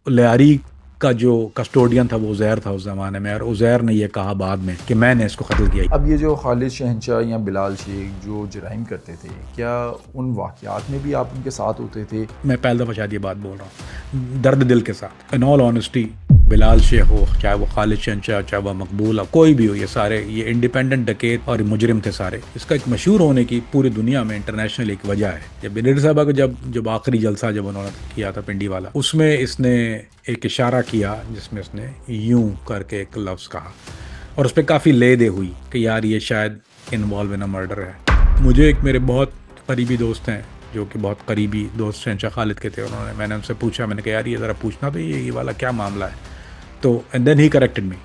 लियारी का जो कस्टोडियन था वो उज़ैर था उस ज़माने में, और उज़ैर ने ये कहा बाद में कि मैंने इसको कत्ल किया। अब ये जो खालिद शहनशाह या बिलाल शेख जो जराइम करते थे, क्या उन वाक़यात में भी आप उनके साथ होते थे? मैं पहली दफ़ा शायद ये बात बोल रहा हूँ दर्द दिल के साथ। In all honesty, Bilal Sheikh हो, चाहे वो खालिद शहनशाह, चाहे वो मकबूल हो, कोई भी हो, ये सारे ये इंडिपेंडेंट डकैत और मुजरिम थे सारे। इसका एक मशहूर होने की पूरी दुनिया में इंटरनेशनल एक वजह है। जब ब्रिगेडियर साहबा को जब जब आखिरी जलसा जब उन्होंने किया था पिंडी वाला, उसमें इसने एक इशारा किया जिसमें इसने यूं करके एक लफ्ज़ कहा, और उस पर काफ़ी ले दे हुई कि यार ये शायद इन्वॉल्व इन अ मर्डर है। मुझे एक मेरे बहुत करीबी दोस्त हैं जो कि बहुत करीबी दोस्त शहनशाह खालिद के थे, मैंने उनसे पूछा, मैंने कहा यार ये ज़रा पूछना तो ये वाला क्या मामला है। तो एंड देन ही करेक्टेड मी।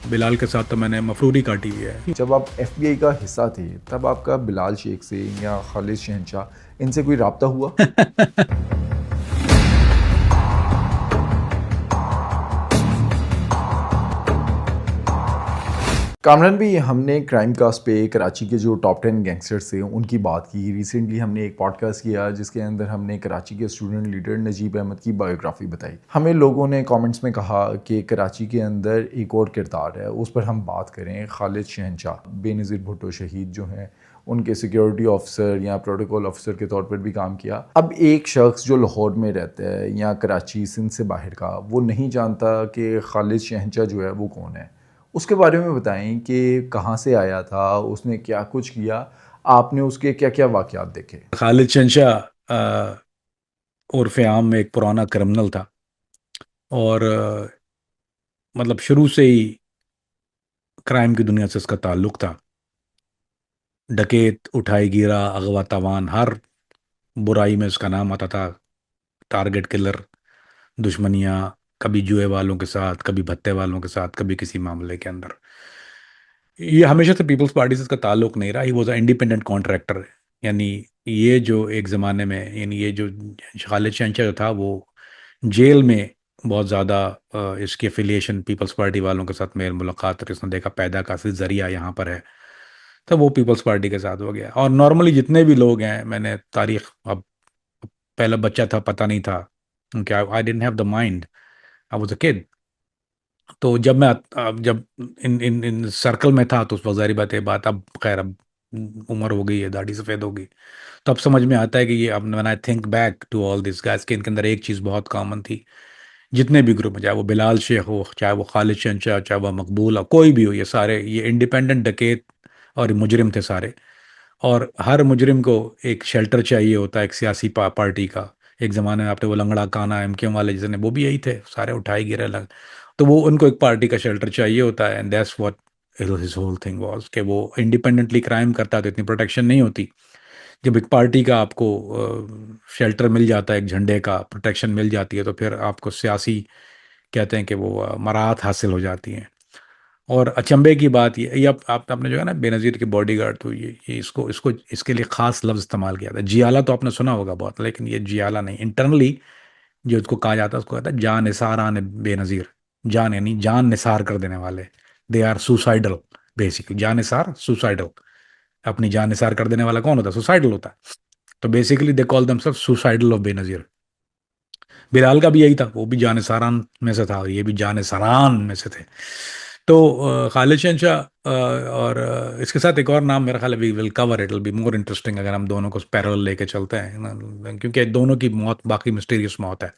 बिलाल के साथ तो मैंने मफरूरी काटी हुई है। जब आप एफबीआई का हिस्सा थे, तब आपका बिलाल शेख से या खालिद शहनशाह इनसे कोई राब्ता हुआ? कामरान भी, हमने क्राइम कास्ट पे कराची के जो टॉप 10 गैंगस्टर्स थे उनकी बात की। रिसेंटली हमने एक पॉडकास्ट किया जिसके अंदर हमने कराची के स्टूडेंट लीडर नजीब अहमद की बायोग्राफी बताई। हमें लोगों ने कमेंट्स में कहा कि कराची के अंदर एक और किरदार है, उस पर हम बात करें। खालिद शहनशाह, बेनज़ीर भुट्टो शहीद जो हैं, उनके सिक्योरिटी ऑफिसर या प्रोटोकॉल ऑफिसर के तौर पर भी काम किया। अब एक शख्स जो लाहौर में रहता है या कराची सिंध से बाहर का, वो नहीं जानता कि खालिद शहनशाह जो है वो कौन है। उसके बारे में बताएं कि कहाँ से आया था, उसने क्या कुछ किया, आपने उसके क्या क्या वाक़यात देखे? खालिद शहनशाह उर्फ़ आम में एक पुराना क्रिमिनल था, और मतलब शुरू से ही क्राइम की दुनिया से उसका ताल्लुक़ था। डकैत, उठाई गिरा, अगवा तवान, हर बुराई में उसका नाम आता था। टारगेट किलर, दुश्मनियाँ, कभी जुए वालों के साथ, कभी भत्ते वालों के साथ, कभी किसी मामले के अंदर। ये हमेशा से पीपल्स पार्टी से इसका ताल्लुक नहीं रहा। He was a independent contractor. यानी ये जो एक ज़माने में, यानी ये जो खालिद शहनशाह जो था वो जेल में बहुत ज़्यादा इसकी एफिलिएशन पीपल्स पार्टी वालों के साथ मेल मुलाकात, और इसने देखा पैदा का असली ज़रिया यहाँ पर है, तो वो पीपल्स पार्टी के साथ हो गया। और नॉर्मली जितने भी लोग हैं, मैंने तारीख, अब पहला बच्चा था, पता नहीं था क्या, I didn't have the mind, I was a kid. तो जब मैं जब इन इन इन सर्कल में था तो उस वक्त ज़ाहिर बात है, बात अब खैर अब उम्र हो गई है, दाढ़ी सफ़ेद हो गई, तो अब समझ में आता है कि ये, अब when I think back to all this guys, के इनके अंदर एक चीज़ बहुत कॉमन थी। जितने भी ग्रुप हैं, चाहे वो बिलाल शेख हो, चाहे वो खालिद शहनशाह, चाहे वो मकबूल हो, कोई भी हो, ये सारे ये इंडिपेंडेंट डकैत और मुजरिम थे सारे। और हर मुजरिम को एक शेल्टर चाहिए होता है, एक सियासी पार्टी का। एक ज़माने में आपने वो लंगड़ा काना एमकेएम वाले जितने, वो भी यही थे, सारे उठाए गिरे लग। तो वो उनको एक पार्टी का शेल्टर चाहिए होता है, and that's what his whole thing was, कि वो इंडिपेंडेंटली क्राइम करता है तो इतनी प्रोटेक्शन नहीं होती। जब एक पार्टी का आपको शेल्टर मिल जाता है, एक झंडे का प्रोटेक्शन मिल जाती है, तो फिर आपको सियासी, कहते हैं कि वो मराहत हासिल हो जाती हैं। और अचंभे की बात ये अब आपने जो है ना बेनज़ीर के बॉडीगार्ड, तो ये इसको इसको इसके लिए ख़ास लफ्ज़ इस्तेमाल किया था। जियाला तो आपने सुना होगा बहुत, लेकिन ये जियाला नहीं, इंटरनली जो इसको कहा जाता है उसको कहता है जान निसारान बेनज़ीर। जान यानी जान निसार कर देने वाले। दे आर सुसाइडल, बेसिकली जान निसार, सुसाइडल। अपनी जान निसार कर देने वाला कौन होता है? सुसाइडल होता है। तो basically they call themselves suicidal of Benazir. Bilal का भी यही था, वो भी जान सारान में से था और ये भी जान सरान में से थे। तो खालिद शहनशाह, और इसके साथ एक और नाम मेरा ख्याल है, we will cover, it will be more interesting अगर हम दोनों को पैरेलल लेके चलते हैं ना, क्योंकि दोनों की मौत बाकी मिस्टीरियस मौत है,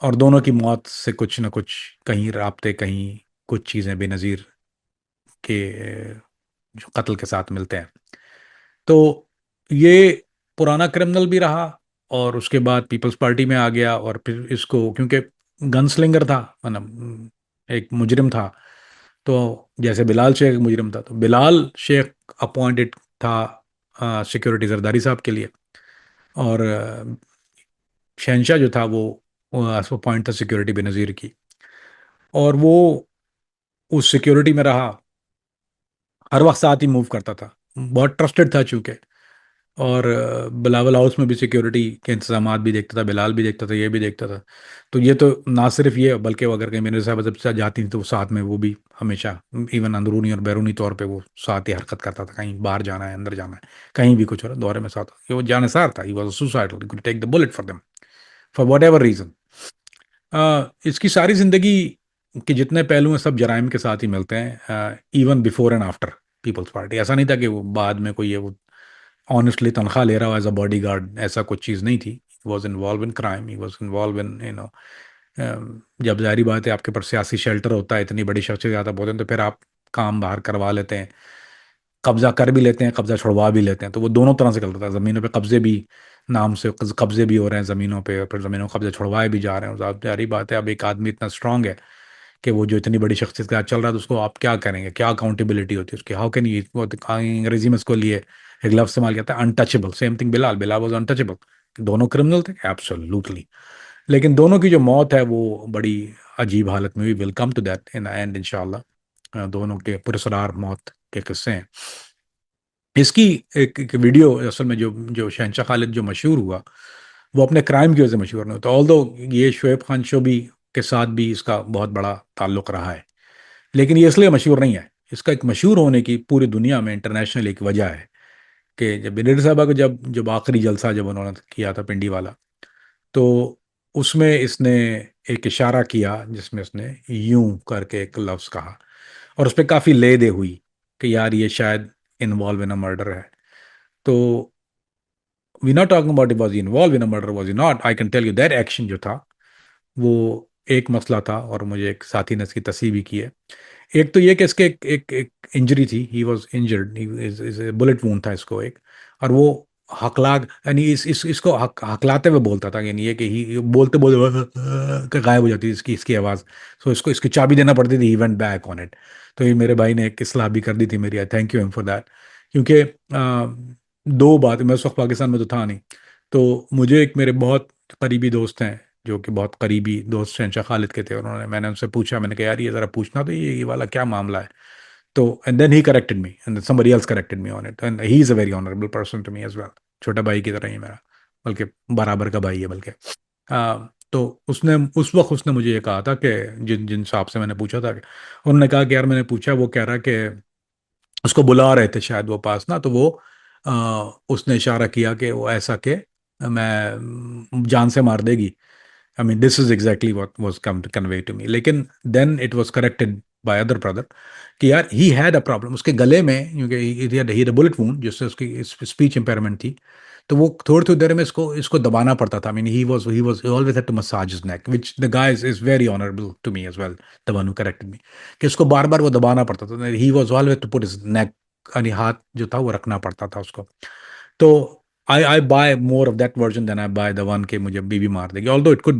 और दोनों की मौत से कुछ ना कुछ, कहीं राब्ते, कहीं कुछ चीज़ें बेनज़ीर के जो कत्ल के साथ मिलते हैं। तो ये पुराना क्रिमिनल भी रहा, और उसके बाद पीपल्स पार्टी में आ गया, और फिर इसको क्योंकि गनस्लिंगर था, मतलब एक मुजरिम था, तो जैसे बिलाल शेख एक मुजरिम था, तो बिलाल शेख अपॉइंटेड था सिक्योरिटी जरदारी साहब के लिए, और शहनशाह जो था वो अपॉइंट था सिक्योरिटी बेनज़ीर की, और वो उस सिक्योरिटी में रहा, हर वक्त साथ ही मूव करता था, बहुत ट्रस्टेड था चूंकि। और बिलावल हाउस में भी सिक्योरिटी के इंतजामात भी देखता था, बिलाल भी देखता था, ये भी देखता था। तो ये तो ना सिर्फ ये, बल्कि वो अगर कहीं मेरे साहब जब से जाती थी तो वो साथ में, वो भी हमेशा, इवन अंदरूनी और बैरूनी तौर पे वो साथ ही हरकत करता था, कहीं बाहर जाना है, अंदर जाना है, कहीं भी कुछ हो रहा है, दौरे में साथ। ये वो जानसार था, he was suicidal, he could take the bullet for them for whatever reason. इसकी सारी जिंदगी के जितने पहलू हैं सब जराइम के साथ ही मिलते हैं, even before and after Peoples Party. ऐसा नहीं था कि वो बाद में कोई ये वो ऑनेस्टली तनख्वाह ले रहा हो एज अ बॉडी गार्ड, ऐसा कुछ चीज़ नहीं थी। He was involve in crime, he was involve in जब जाहिर बात है आपके पास सियासी शेल्टर होता है, इतनी बड़ी शख्सियत ज़्यादा बोलते हैं, तो फिर आप काम बाहर करवा लेते हैं, कब्जा कर भी लेते हैं, कब्जा छुड़वा भी लेते हैं। तो वो दोनों तरह से चलता था, ज़मीनों पे कब्जे भी, नाम से कब्जे भी हो रहे हैं ज़मीनों पे, और फिर ज़मीनों को कब्जे छुड़वाए भी जा रहे हैं। और जाहिर बात है अब एक आदमी इतना स्ट्रांग है कि वो जो इतनी बड़ी शख्सियत के साथ चल रहा है, तो उसको आप क्या करेंगे, क्या अकाउंटेबिलिटी होती है उसकी, हाउ कैन यू, वो अंग्रेजी में इसको लिए एक लफ्ज इस्तेमाल किया था, untouchable. Same thing Bilal, Bilal was untouchable. दोनों क्रिमिनल थे एब्सोल्युटली, लेकिन दोनों की जो मौत है वो बड़ी अजीब हालत में हुई। Will come to that in end इंशाल्लाह। दोनों के पुरस्कार मौत के किस्से हैं। इसकी एक वीडियो असल में जो जो शहनशाह खालिद जो मशहूर हुआ, वो अपने क्राइम की वजह से मशहूर नहीं होता। ऑल्दो ये शोएब खान शो भी के साथ भी इसका बहुत बड़ा ताल्लुक रहा है, लेकिन ये इसलिए मशहूर नहीं है। इसका एक मशहूर होने की पूरी दुनिया में इंटरनेशनल एक वजह है कि जब बिनेट साहबा को जब जब आखिरी जलसा जब उन्होंने किया था पिंडी वाला, तो उसमें इसने एक इशारा किया जिसमें उसने यूं करके एक लफ्ज़ कहा, और उस पर काफ़ी ले दे हुई कि यार ये शायद इन्वॉल्व इन अ मर्डर है। तो we not talking about it, was involve in a murder, was he not, I can tell you that action जो था वो एक मसला था, और मुझे एक साथी ने इसकी तस्वीर भी की है। एक तो ये कि इसके एक इंजरी थी, he was injured, bullet wound था इसको एक, और वो हकलाग यानी इस इसको हकलाते हुए बोलता था, यानी ये कि ही बोलते बोलते गायब हो जाती थी इसकी इसकी आवाज़। सो इसको इसकी चाबी देना पड़ती थी, he went back on it. तो ये मेरे भाई ने एक इस्लाह भी कर दी थी मेरी, आई thank you him for that. क्योंकि दो बात, मैं उस वक्त पाकिस्तान में तो था नहीं, तो मुझे एक मेरे बहुत करीबी दोस्त हैं जो कि बहुत करीबी दोस्त शहनशाह खालिद के थे, उन्होंने, मैंने उनसे पूछा, मैंने कहा यार ये ज़रा पूछना तो ये वाला क्या मामला है। तो and then he corrected me and somebody else corrected me on it, and he is a very honorable person to me as well। छोटा भाई की तरह ही मेरा, बल्कि बराबर का भाई है बल्कि। तो उसने उस वक्त उसने मुझे ये कहा था कि जिन जिन साहब से मैंने पूछा था, उन्होंने कहा कि यार मैंने पूछा, वो कह रहा कि उसको बुला रहे थे शायद वो पास ना, तो वो उसने इशारा किया कि वो ऐसा कि मैं जान से मार देगी। I mean, this is exactly what was come to convey to me. लेकिन then it was corrected by other brother कि यार he had a problem उसके गले में, क्योंकि he had a bullet wound जिससे उसकी स्पीच इम्पेयरमेंट थी। तो वो थोड़ी थोड़ी देर में इसको इसको दबाना पड़ता था। I mean, he was he always had to massage his neck, which the guy is very honorable to me as well, the one who corrected me, कि इसको बार बार वो दबाना पड़ता था। He was always to put his neck, यानी हाथ जो था वो रखना पड़ता था उसको। तो I buy more of that version than I buy the one कि मुझे बीवी मार देगी। Although it could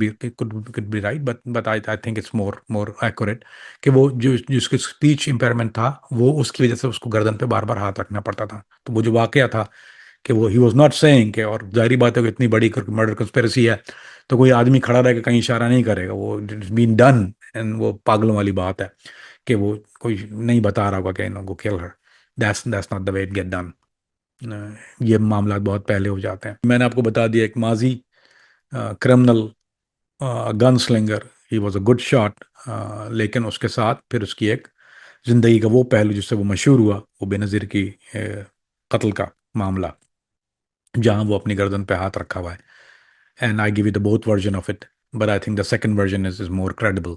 be right, but I think it's more accurate कि वो जो जिसकी स्पीच इम्पेयरमेंट था, वो उसकी वजह से उसको गर्दन पे बार बार हाथ रखना पड़ता था। तो वो जो वाकया था कि वो ही वॉज नॉट सेइंग के, और जाहिर बात है कि इतनी बड़ी मर्डर कंस्पिरेसी है, तो कोई आदमी खड़ा रह के कहीं इशारा नहीं करेगा, वो इट्स बीन डन। एंड वो पागलों वाली बात है कि वो कोई नहीं बता रहा होगा कि इनको किल हर। That's not the way it get done. ये मामला बहुत पहले हो जाते हैं। मैंने आपको बता दिया एक माजी criminal gun slinger, he was a good shot, लेकिन उसके साथ फिर उसकी एक जिंदगी का वो पहलू जिससे वो मशहूर हुआ, वो बेनज़ीर की कत्ल का मामला, जहां वो अपनी गर्दन पे हाथ रखा हुआ है। And I give you the both version of it, but I think the second version is more credible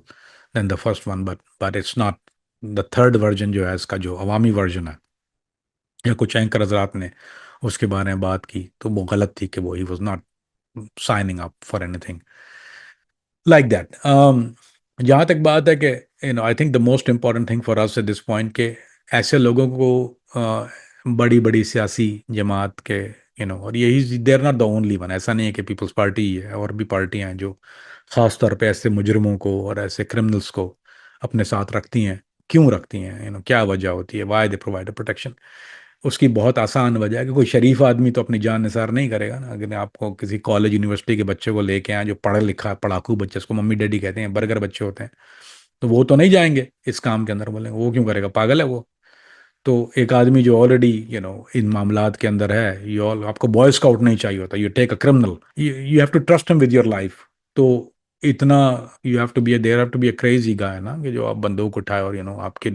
than the first one, but it's not. The third version जो है इसका, जो अवामी वर्जन है, या कुछ एंकर हजरात ने उसके बारे में बात की, तो वो गलत थी कि वो he was not signing up for anything like that. जहाँ तक बात है कि आई think the most important thing for us at this point के ऐसे लोगों को बड़ी बड़ी सियासी जमात के और यही they are not the only one. ऐसा नहीं है कि पीपल्स पार्टी ही है, और भी पार्टियां हैं जो खास तौर पे ऐसे मुजरिमों को और ऐसे क्रिमिनल्स को अपने साथ रखती हैं। क्यों रखती हैं, क्या वजह होती है, वाई दे प्रोवाइड प्रोटेक्शन? उसकी बहुत आसान वजह है कि कोई शरीफ आदमी तो अपनी जान निसार नहीं करेगा ना। अगर आपको किसी कॉलेज यूनिवर्सिटी के बच्चे को लेके आए जो पढ़ा लिखा पढ़ाकू बच्चे, उसको मम्मी डैडी कहते हैं, बर्गर बच्चे होते हैं, तो वो तो नहीं जाएंगे इस काम के अंदर। बोलेंगे वो क्यों करेगा, पागल है वो। तो एक आदमी जो ऑलरेडी इन मामलात के अंदर है, यू ऑल, आपको बॉय स्काउट नहीं चाहिए होता, you take a criminal, you have to trust him with your life. तो इतना you have to be there have to be a crazy guy ना, कि जो आप बंदूक उठाए और आपके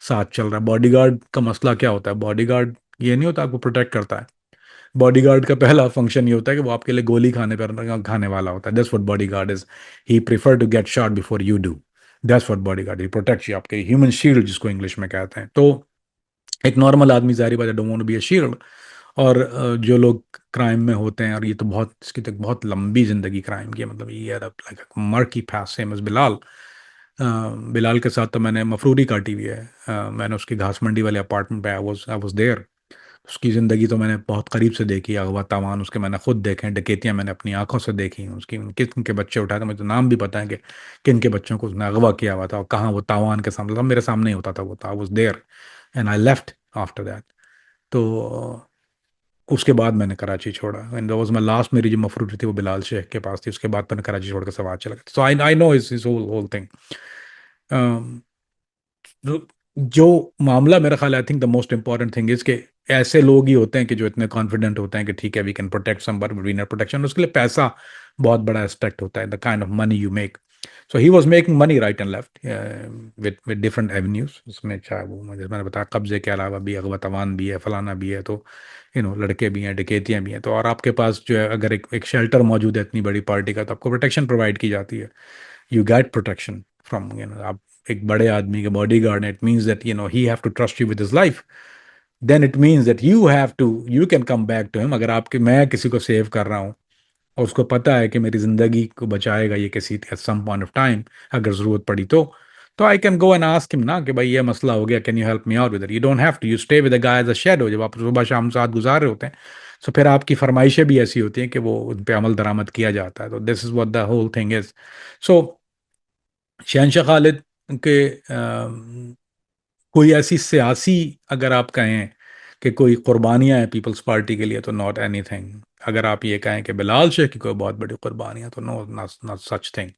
साथ चल रहा है। बॉडीगार्ड का मसला क्या होता है, बॉडीगार्ड ये नहीं होता आपको प्रोटेक्ट करता है, बॉडीगार्ड का पहला फंक्शन ये होता है कि वो आपके लिए गोली खाने वाला होता है। That's what bodyguard is. He prefer to get shot before you do. That's what bodyguard, he protects you, आपके ह्यूमन शील्ड जिसको इंग्लिश में कहते हैं। तो एक नॉर्मल आदमी जारी बात, don't want to be a shield. और जो लोग क्राइम में होते हैं, और ये तो बहुत, इसकी तो बहुत लंबी जिंदगी क्राइम की है, मतलब ये लाइक मर्की पास, सेम एज बिलाल। बिलाल के साथ तो मैंने मफरूरी काटी हुई है। मैंने उसकी घास मंडी वाले अपार्टमेंट पे आई वाज देयर। उसकी ज़िंदगी तो मैंने बहुत करीब से देखी, अगवा तावान उसके मैंने खुद देखे, डकैतियाँ मैंने अपनी आंखों से देखी, उसकी किन किन के बच्चे उठाए थे, मुझे तो नाम भी पता है कि किन के बच्चों को उसने अगवा किया हुआ था और कहाँ वो तावान के सामने, सब मेरे सामने ही होता था, वो था was there and I left after that. तो उसके बाद मैंने कराची छोड़ा, and that was my last. मेरी जो मफरूर थी वो बिलाल शेख के पास थी, उसके बाद मैंने कराची छोड़ कर सवार चला गया। सो आई आई नो इस होल होल थिंग। जो मामला मेरा ख्याल, आई think the most important thing is कि ऐसे लोग ही होते हैं कि जो इतने कॉन्फिडेंट होते हैं कि ठीक है we can protect somebody, we need protection. उसके लिए पैसा बहुत बड़ा एस्पेक्ट होता है, the kind of money you make. So he was making money right and left with different avenues. उसमें चाहे वो मुझे, मैंने बताया, कब्जे के अलावा भी अगवा तवान भी है, फलाना भी है, तो लड़के भी हैं, डकैतियाँ भी हैं। तो और आपके पास जो है अगर एक शेल्टर मौजूद है इतनी बड़ी पार्टी का, तो आपको प्रोटेक्शन प्रोवाइड की जाती है। यू गेट प्रोटेक्शन फ्रॉम, आप एक बड़े आदमी के बॉडीगार्ड है, it means that he have to trust you with his life. Then it means that you can come back to him. अगर आपके, मैं किसी को सेव कर रहा हूँ और उसको पता है कि मेरी जिंदगी को बचाएगा ये किसी at some point of time, अगर जरूरत पड़ी तो I can go and ask him ना कि भाई ये मसला हो गया, can you help me out with it. You don't have to, you stay with a guy as a shadow. जब आप सुबह शाम साथ गुजार रहे होते हैं, तो फिर आपकी फरमाइशें भी ऐसी होती हैं कि वो उन पे अमल दरामद किया जाता है। तो this is what the whole thing is. So Shahenshah Khalid के कोई ऐसी सियासी, अगर आप कहें कि कोई कुर्बानियां हैं पीपल्स पार्टी के लिए, तो नॉट एनीथिंग। अगर आप ये कहें कि बिलाल शेख की कोई बहुत बड़ी कुर्बानियां, तो नो, नॉट सच थिंग।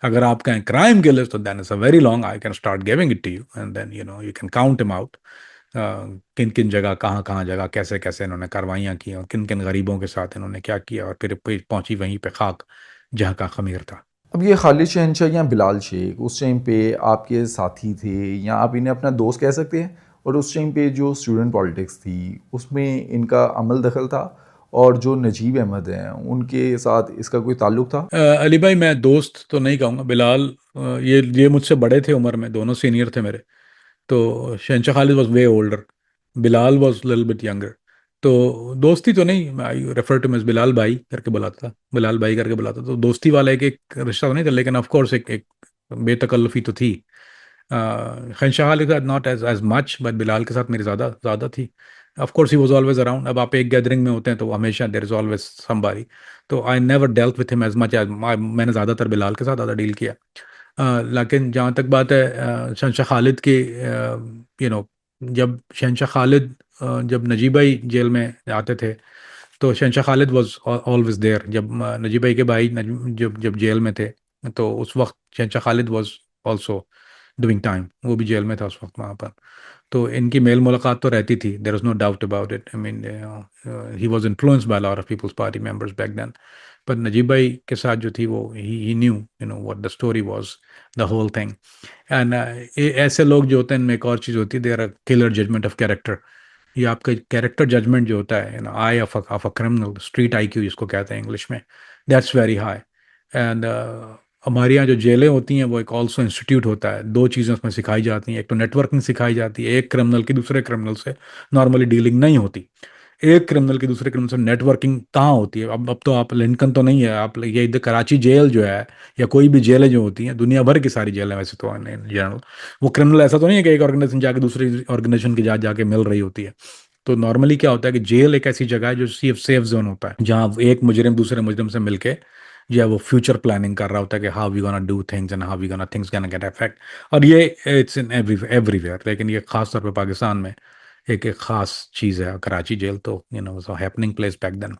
अगर आप कहें क्राइम के लिस्ट, तो then it's a very long, I can start giving it to you and then you can count him out. किन किन जगह, कहाँ कहाँ जगह, कैसे कैसे इन्होंने कार्रवाइयाँ की, और किन किन गरीबों के साथ इन्होंने क्या किया, और फिर पहुंची वहीं पे खाक जहाँ का खमीर था। अब ये खालिद शहनशाह या बिलाल शेख उस टाइम पे आपके साथी थे, या आप इन्हें अपना दोस्त कह सकते हैं, और उस टाइम पे जो स्टूडेंट पॉलिटिक्स थी उसमें इनका अमल दखल था, और जो नजीब अहमद हैं उनके साथ इसका कोई ताल्लुक था? अली भाई, मैं दोस्त तो नहीं कहूँगा। बिलाल, ये मुझसे बड़े थे उम्र में, दोनों सीनियर थे मेरे। तो Shahenshah Khalid was way older, Bilal was little bit younger. तो दोस्ती तो नहीं, I refer to miss Bilal भाई करके बुलाता था, बिलाल भाई करके बुलाता था। तो दोस्ती वाला एक रिश्ता तो नहीं था, लेकिन ऑफ कोर्स एक बेतकल्लुफी तो थी। शहनशाह खालिद के साथ not as much, but Bilal के साथ मेरी ज़्यादा ज़्यादा थी। Of course he was always around. अब आप एक गैदरिंग में होते हैं तो हमेशा देयर इज ऑलवेज समबडी। तो I never dealt with him as much as, मैंने ज़्यादातर बिलाल के साथ ज़्यादा डील किया। लेकिन जहाँ तक बात है शहनशाह खालिद की, जब शहनशाह खालिद, जब नजीब भाई जेल में आते थे, तो Shahenshah Khalid was always there. जब नजीब भाई के भाई जब जब जेल में थे, तो उस वक्त शहनशाह Khalid was also doing time, वो भी जेल में था उस वक्त वहाँ पर। तो इनकी मेल मुलाकात तो रहती थी, there is no doubt about it. I mean he was influenced by lot of peoples party members back then. पर नजीब भाई के साथ जो थी, वो ही knew what the story was, the whole thing. And ऐसे लोग जो होते हैं, इनमें एक और चीज़ होती है, their killer judgement of character. ये आपका कैरेक्टर जजमेंट जो होता है, eye of a criminal, street IQ जिसको कहते हैं इंग्लिश में, दैट्स वेरी हाई। एंड हमारे यहाँ जो जेलें होती हैं, वो एक ऑल्सो इंस्टीट्यूट होता है। दो चीज़ें उसमें सिखाई जाती हैं, एक तो नेटवर्किंग सिखाई जाती है। एक क्रिमिनल की दूसरे क्रिमिनल से नॉर्मली डीलिंग नहीं होती। एक क्रिमिनल की दूसरे क्रिमिनल से नेटवर्किंग कहाँ होती है? अब तो आप लिंकन तो नहीं है, आप ये इधर कराची जेल जो है, या कोई भी जेलें जो होती हैं, दुनिया भर की सारी जेलें वैसे तो जनरल, वो क्रिमिनल ऐसा तो नहीं है कि एक ऑर्गेनाइजेशन जाके दूसरी ऑर्गेनाइजेशन की जाके मिल रही होती है। तो नॉर्मली क्या होता है कि जेल एक ऐसी जगह है जो सेफ सेफ जोन होता है, जहाँ एक मुजरिम दूसरे मुजरिम से मिलके, या वो फ्यूचर प्लानिंग कर रहा होता है कि how we gonna do things and how we gonna things gonna get effect. और ये इट्स इन एवरीवेयर, लेकिन ये खास तौर पे पाकिस्तान में एक ख़ास चीज़ है कराची जेल। तो हैपनिंग प्लेस बैक देन।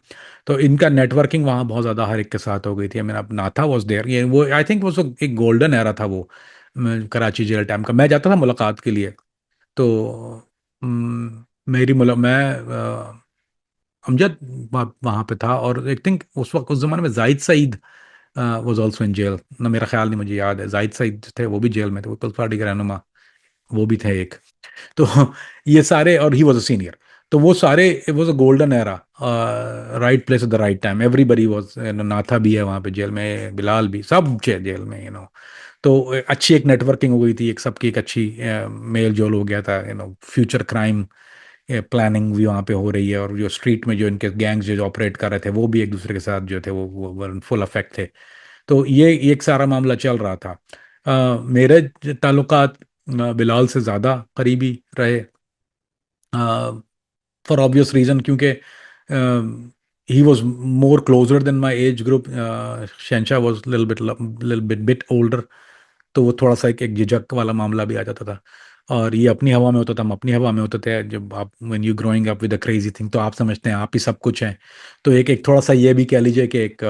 तो इनका नेटवर्किंग वहाँ बहुत ज़्यादा हर एक के साथ हो गई थी। मैंने अब नाथा वॉज देयर, ये वो आई थिंक वो एक गोल्डन एरा था वो, कराची जेल टाइम का। मैं जाता था मुलाकात के लिए। तो मेरी मुला मैं अमजद वहाँ पे था, और आई थिंक उस वक्त, उस ज़माने में Zahid Saeed was also in jail ना, मेरा ख्याल नहीं, मुझे याद है जाहिद सईद जो थे वो भी जेल में थे, वो पीपल्स पार्टी के रहनुमा वो भी थे एक। तो ये सारे, और ही वॉज अ सीनियर। तो वो सारे, it was a golden era, right place at the right time, everybody was, नाथा भी है वहाँ पे जेल में, बिलाल भी, सब जेल में, तो अच्छी एक नेटवर्किंग हो गई थी, एक सबकी एक अच्छी मेल जोल हो गया था, फ्यूचर क्राइम प्लानिंग भी वहाँ पे हो रही है, और जो स्ट्रीट में जो इनके गैंग्स जो ऑपरेट कर रहे थे वो भी एक दूसरे के साथ जो थे वो फुल अफेक्ट थे। तो ये एक सारा मामला चल रहा था। मेरे ताल्लुकात बिलाल से ज़्यादा करीबी रहे, फॉर ऑब्वियस रीज़न, क्योंकि he was more closer then my age group. शहनशाह वॉज लिल बिट ओल्डर, तो वो थोड़ा सा एक झिझक वाला मामला भी आ जाता था। और ये अपनी हवा में होता था, हम अपनी हवा में होते थे। जब आप when you growing up with a crazy thing, तो आप समझते हैं आप ही सब कुछ हैं। तो एक एक थोड़ा सा ये भी कह लीजिए कि एक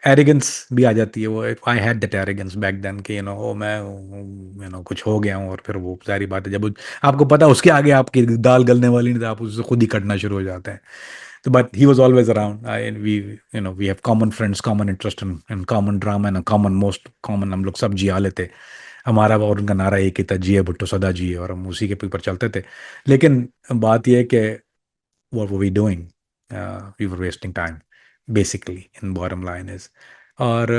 एरोगेंस भी आ जाती है। वो I had that arrogance back then कि ओ मैं कुछ हो गया हूँ, और फिर वो सारी बातें जब आपको पता है उसके आगे आपकी दाल गलने वाली नहीं, तो आप उससे खुद ही कटना शुरू हो जाते हैं। So, but he was always around. We have common friends, common interest in common drama, and a common, most common, हम लोग सब जिया लेते। हमारा और उनका नारा एक ही था, जिए भुट्टो सदा जिए, और हम उसी के ऊपर चलते थे। लेकिन बात यह है कि what were we doing? We were wasting time, basically, in bottom line is। और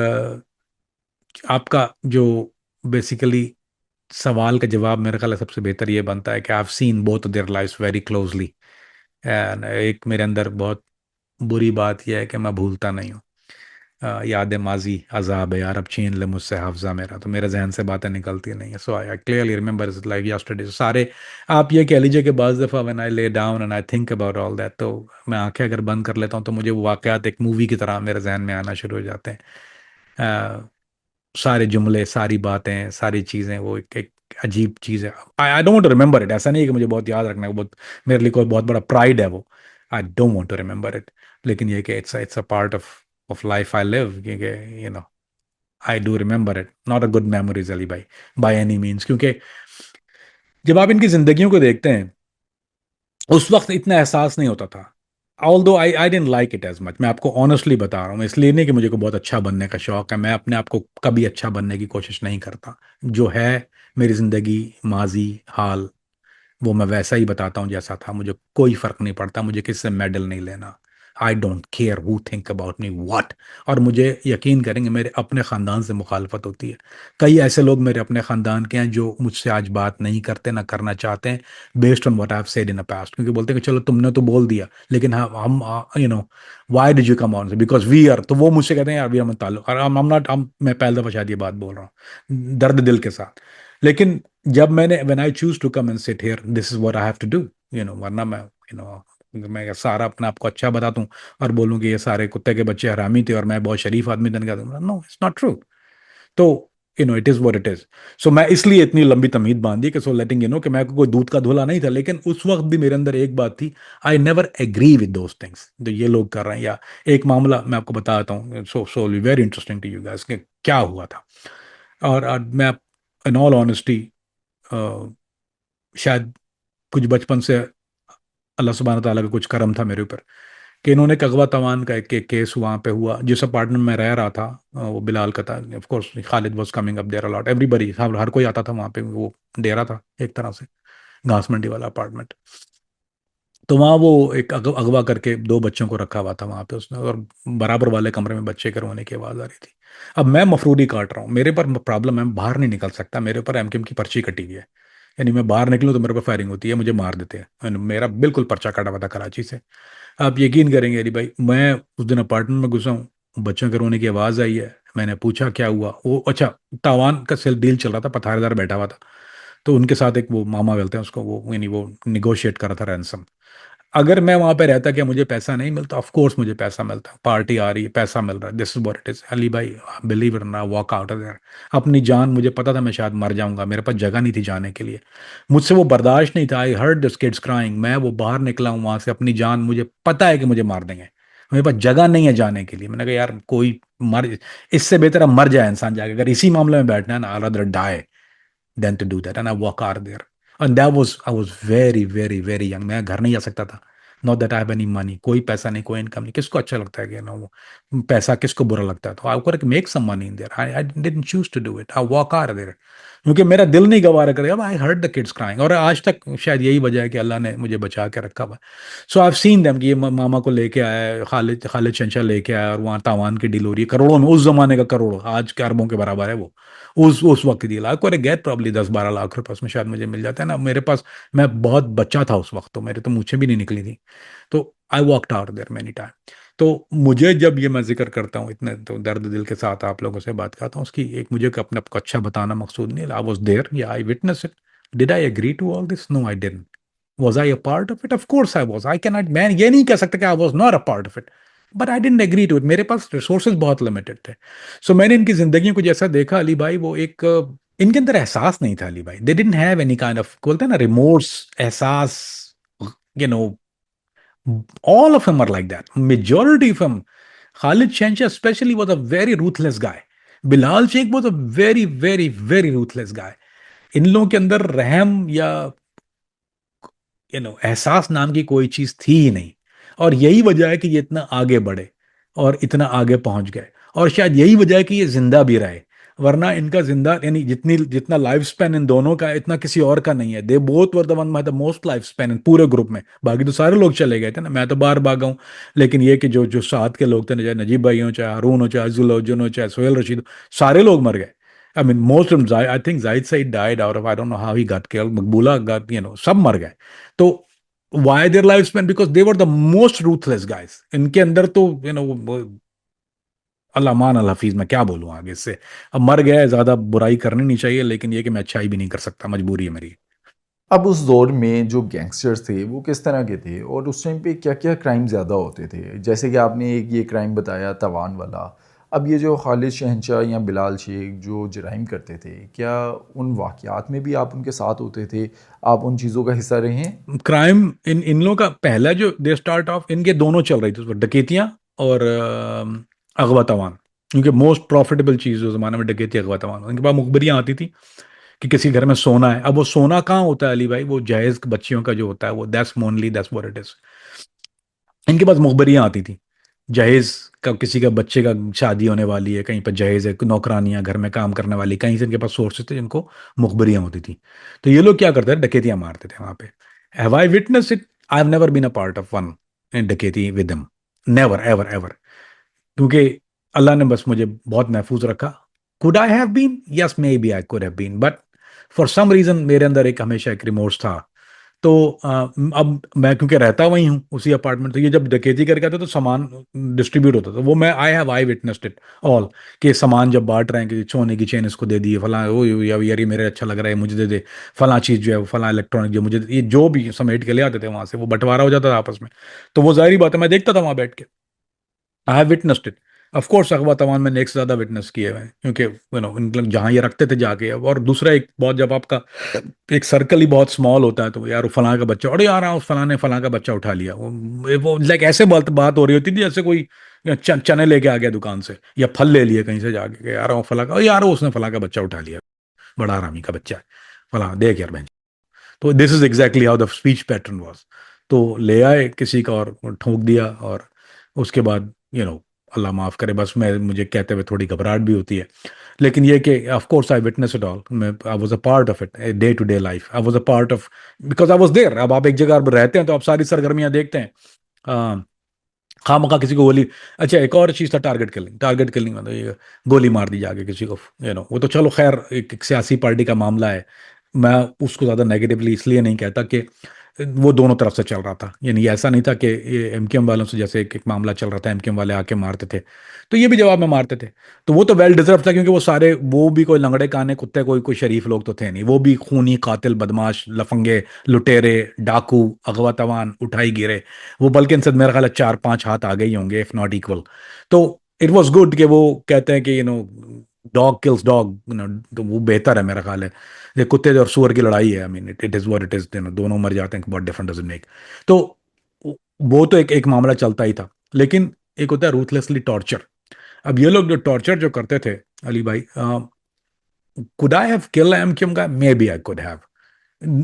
आपका जो बेसिकली सवाल का जवाब मेरे ख्याल है सबसे बेहतर ये बनता है कि I have seen both their lives very closely. And एक मेरे अंदर बहुत बुरी बात यह है कि मैं भूलता नहीं हूँ। याद माजी अजाब है यार, अब छीन ले मुझसे हाफजा मेरा, तो मेरे जहन से बातें निकलती नहीं है। So I clearly remember it's like yesterday सारे। आप ये कह लीजिए कि बाज़ दफ़ा when I lay down and I think about all that, तो मैं आंखें अगर बंद कर लेता हूँ तो मुझे वो वाक़यात एक मूवी की तरह मेरे जहन में आना शुरू हो जाते हैं। सारे जुमले, सारी बातें, सारी चीज़ें, वो एक अजीब चीज़ है। आई डोंट रिमेंबर इट, ऐसा नहीं है कि मुझे बहुत याद रखना है, वो बहुत मेरे लिए कोई बहुत बड़ा प्राइड है वो। I don't want to remember it. लेकिन ये कि it's a part of life I live, क्योंकि I do remember it, not a good memories Ali भाई, बाय एनी मीन्स। क्योंकि जब आप इनकी जिंदगियों को देखते हैं उस वक्त इतना एहसास नहीं होता था। Although I didn't like it as much, मैं आपको ऑनेस्टली बता रहा हूँ, इसलिए नहीं कि मुझे को बहुत अच्छा बनने का शौक है, मैं अपने आप को कभी अच्छा बनने की कोशिश नहीं करता। जो है मेरी जिंदगी, माजी हाल, वो मैं वैसा ही बताता हूँ जैसा था। मुझे कोई फर्क नहीं पड़ता, मुझे किससे मेडल नहीं लेना। I don't care who think about me what. और मुझे यकीन करेंगे मेरे अपने ख़ानदान से मुखालफत होती है। कई ऐसे लोग मेरे अपने ख़ानदान के हैं जो मुझसे आज बात नहीं करते, ना करना चाहते हैं, based on what I have said in the past, क्योंकि बोलते हैं कि चलो तुमने तो बोल दिया, लेकिन हम why did you come on, because we are, तो वो मुझसे कहते हैं यार वी हम ताल्लुक, और हम नॉट, हम मैं पहले दफ़ा शायद ये बात बोल रहा हूँ दर्द दिल के साथ। लेकिन जब मैंने when I choose to come and sit here, this is what I have to do, वरना मैं मैं सारा अपने आप को अच्छा बता दूं और बोलूं कि ये सारे कुत्ते के बच्चे हरामी थे और मैं बहुत शरीफ आदमी बन गया, नो इट्स नॉट ट्रू। तो it is what it is. So मैं इसलिए इतनी लंबी तमीद बांधी कि सो लेटिंग कि मैं कोई दूध का धुला नहीं था, लेकिन उस वक्त भी मेरे अंदर एक बात थी, I never agree with those things जो ये लोग कर रहे हैं। या एक मामला मैं आपको बताता हूँ, so very interesting to you guys कि क्या हुआ था। और मैं इन ऑल ऑनेस्टी, शायद कुछ बचपन से अल्लाह सुब्हानहू तआला का कुछ करम था मेरे ऊपर कि इन्होंने एक अगवा तवान का एक केस वहाँ पे हुआ। जिस अपार्टमेंट में रह रहा था वो बिलाल का था। Of course Khalid was coming up there a lot, everybody, हर कोई आता था वहाँ पे, वो डेरा था एक तरह से, घास मंडी वाला अपार्टमेंट। तो वहाँ वो एक अगवा करके दो बच्चों को रखा हुआ था वहाँ पे उसने, और बराबर वाले कमरे में बच्चे के रोने की आवाज़ आ रही थी। अब मैं मफरूरी काट रहा हूँ, मेरे पर प्रॉब्लम है, बाहर नहीं निकल सकता, मेरे ऊपर एमकेएम की पर्ची कटी हुई है। यानी मैं बाहर निकलूँ तो मेरे पर फायरिंग होती है, मुझे मार देते हैं। मेरा बिल्कुल पर्चा कटा हुआ था कराची से। आप यकीन करेंगे अली भाई, मैं उस दिन अपार्टमेंट में घुसा हूँ, बच्चों के रोने की आवाज़ आई है, मैंने पूछा क्या हुआ, वो अच्छा तावान का सेल डील चल रहा था, पठारेदार बैठा हुआ था, तो उनके साथ एक वो मामा बोलते हैं उसको, वो यानी वो निगोशिएट कर रहा था रैंसम। अगर मैं वहां पे रहता क्या मुझे पैसा नहीं मिलता? ऑफ कोर्स मुझे पैसा मिलता, पार्टी आ रही है, पैसा मिल रहा है, this is what it is Ali भाई। बिलीव इट ना, वॉक आउट देयर। अपनी जान, मुझे पता था मैं शायद मर जाऊंगा, मेरे पास जगह नहीं थी जाने के लिए, मुझसे वो बर्दाश्त नहीं था। I heard this kids crying, मैं वो बाहर निकला हूँ वहां से, अपनी जान, मुझे पता है कि मुझे मार देंगे, मेरे पास जगह नहीं है जाने के लिए। मैंने कहा यार कोई मर, इससे बेहतर अब मर जाए इंसान जाके, अगर इसी मामले में बैठना है ना, I rather die than to do that, and I walk out there. And that was, I was very very very young, मैं घर नहीं जा सकता था, not that I have any money, कोई पैसा नहीं, कोई इनकम नहीं, किसको अच्छा लगता है कि ना वो पैसा किसको बुरा लगता है? तो I got make some money in there, I didn't choose to do it, I walk out there, क्योंकि मेरा दिल नहीं गवारा करेगा। I heard the kids crying, और आज तक शायद यही वजह है कि अल्लाह ने मुझे बचा के रखा हुआ। सो आई हैव सीन देम कि ये मामा को लेके आया है, खालिद खालिद शंशा लेके आया, और वहाँ तावान की डील हो रही है करोड़ों में, उस जमाने का करोड़, आज के अरबों के बराबर है वो। उस वक्त की डील, आई कोई गेट प्रॉब्ली 10-12 लाख रुपए उसमें शायद मुझे मिल जाता है ना मेरे पास। मैं बहुत बच्चा था उस वक्त, तो मेरे तो मूछें भी नहीं निकली थी। तो I walked out there many time. तो मुझे जब ये मैं जिक्र करता हूँ इतने तो दर्द दिल के साथ आप लोगों से बात करता हूँ, उसकी एक मुझे अपने आप को अच्छा बताना मकसूद नहीं, आई वॉज देयर, या I witness it. Did I agree to all this? No I didn't. Was I a part of it? Of course I was. I cannot, मैं ये नहीं कह सकता कि I was not a part of it. But I didn't agree to it. मेरे पास resources बहुत limited थे। सो मैंने इनकी जिंदगी को जैसा देखा अली भाई, वो एक इनके अंदर एहसास नहीं था अली भाई। They didn't have any kind of, बोलते हैं ना, रिमोर्स, एहसास, you know, all of them are like that. Majority of them. Khalid Shensha especially was a very ruthless guy. Bilal Sheikh was a very, very, very ruthless guy. इन लोगों के अंदर रहम या एहसास नाम की कोई चीज थी ही नहीं। और यही वजह है कि ये इतना आगे बढ़े और इतना आगे पहुंच गए। और शायद यही वजह है कि ये जिंदा भी रहे, वरना इनका जिंदा यानी जितनी जितना लाइफ स्पैन इन दोनों का इतना किसी और का नहीं है। They both were the one by the most life span in पूरे ग्रुप में। बाकी तो सारे लोग चले गए थे ना, मैं तो बाहर भागा हूँ। लेकिन ये कि जो जो साथ के लोग थे, चाहे नजीब भाई हो, चाहे हारून हो, चाहे अजुल हो, जुन हो, चाहे सोहेल रशीद हो, सारे लोग मर गए। I mean, most of them, I think Zaid Said died out of, I don't know how he got killed. Makbula got, सब मर गए। तो why their lifespan? Because they were the most ruthless guys. इनके अंदर तो अल्लाह मान अल हफीज, मैं क्या बोलूँ आगे इससे। अब मर गया है, ज्यादा बुराई करनी नहीं चाहिए, लेकिन ये कि मैं अच्छाई भी नहीं कर सकता, मजबूरी है मेरी। अब उस दौर में जो गैंगस्टर्स थे वो किस तरह के थे और उस टाइम पे क्या क्या क्राइम ज़्यादा होते थे? जैसे कि आपने एक ये क्राइम बताया तवान वाला। अब ये जो खालिद शहनशाह या बिलाल शेख जो जराइम करते थे, क्या उन वाक़यात में भी आप उनके साथ होते थे? आप उन चीज़ों का हिस्सा रहे हैं? क्राइम इन इन लोगों का पहला जो दे स्टार्ट ऑफ, इनके दोनों चल रही थी उस वक्त, डकैतियां और अगवा तवान। क्योंकि मोस्ट प्रॉफिटेबल चीज उस जमाने में डकैती अगवा तवान। इनके पास मुखबरियां आती थी कि किसी घर में सोना है। अब वो सोना कहाँ होता है अली भाई? वो जहेज बच्चियों का जो होता है वो, that's mainly that's what it is. इनके पास मुखबरियां आती थी, जहेज का, किसी का बच्चे का शादी होने वाली है, कहीं पर जहेज है, नौकरानियां घर में काम करने वाली, कहीं से इनके पास सोर्सेज थे जिनको मुखबरियां होती थी। तो ये लोग क्या करते थे? डकैतियां मारते थे वहां पे। Have I witness it? I have never been a part of one डकैती with him, never ever ever. क्योंकि अल्लाह ने बस मुझे बहुत महफूज रखा। Could I have been? Yes may be I could have been, but for some reason मेरे अंदर एक हमेशा एक रिमोर्स था। तो अब मैं क्योंकि रहता वही हूँ उसी अपार्टमेंट, तो ये जब डकैती करके आते तो सामान डिस्ट्रीब्यूट होता था, वो मैं I have I witnessed it all. कि सामान जब बांट रहे हैं कि सोने की चेन इसको दे दी, फला ओ यार ये मेरे अच्छा लग रहा है मुझे दे दे, फला चीज़ जो है वो फला इलेक्ट्रॉनिक जो मुझे ये जो भी समेट के ले आते थे वहां से, वो बंटवारा हो जाता था आपस में। तो वो जाहिर बात है मैं देखता था वहां बैठ के। I have witnessed it. Of course अखबार तमाम मैंने एक से ज्यादा विटनेस किए हुए हैं, क्योंकि जहाँ ये रखते थे जाके। और दूसरा एक बहुत, जब आपका एक सर्कल ही बहुत स्मॉल होता है, तो यार वो फलां का बच्चा, अरे यार उस फलां ने फलां का बच्चा उठा लिया, वो लाइक ऐसे बात हो रही होती थी जैसे कोई चने लेके आ गया दुकान से, या फल ले लिए कहीं से जाके कि यार वो फला का, यार उसने फलां का बच्चा उठा लिया, बड़ा हरामी का बच्चा है फलां, देख यार बहन। तो this is exactly how the speech pattern was. तो ले आए किसी का और ठोक दिया, और उसके बाद अल्लाह माफ करे, बस मैं मुझे कहते हुए थोड़ी घबराहट भी होती है। लेकिन ये कि of course I witness it all, मैं I was a part of it, day to day life I was a part of, because I was there. अब आप एक जगह पर रहते हैं तो आप सारी सरगर्मियां देखते हैं। खामखा किसी को गोली, अच्छा एक और चीज़ था, टारगेट किलिंग। टारगेट किलिंग मतलब ये गोली मार दी जाके किसी को, वो तो चलो खैर एक सियासी पार्टी का मामला है। मैं उसको ज़्यादा नेगेटिवली इसलिए नहीं कहता कि वो दोनों तरफ से चल रहा था, यानी ऐसा नहीं था कि ये एमकेएम वालों से जैसे एक मामला चल रहा था, एमकेएम वाले आके मारते थे तो ये भी जवाब में मारते थे। तो वो तो वेल डिजर्व था, क्योंकि वो सारे, वो भी कोई लंगड़े काने कुत्ते, कोई कोई शरीफ लोग तो थे नहीं, वो भी खूनी कातिल बदमाश लफंगे लुटेरे डाकू अगवा तवान उठाई गिरे। वो बल्कि इनसे मेरा ख्याल है 4-5 हाथ आ गए ही होंगे, इफ नॉट इक्वल। तो इट वॉज गुड कि वो कहते हैं कि डॉग किल्स डॉग, तो वो बेहतर है मेरा ख्याल है। ये कुत्ते और सुअर की लड़ाई है, I mean it is what it is, दोनों मर जाते हैं, बहुत डिफरेंट डजंट मेक। तो वो तो एक एक मामला चलता ही था। लेकिन एक होता है रूथलेसली टॉर्चर। अब ये लोग जो टॉर्चर जो करते थे अली भाई, could I have kill em क्यों का, may B I could have,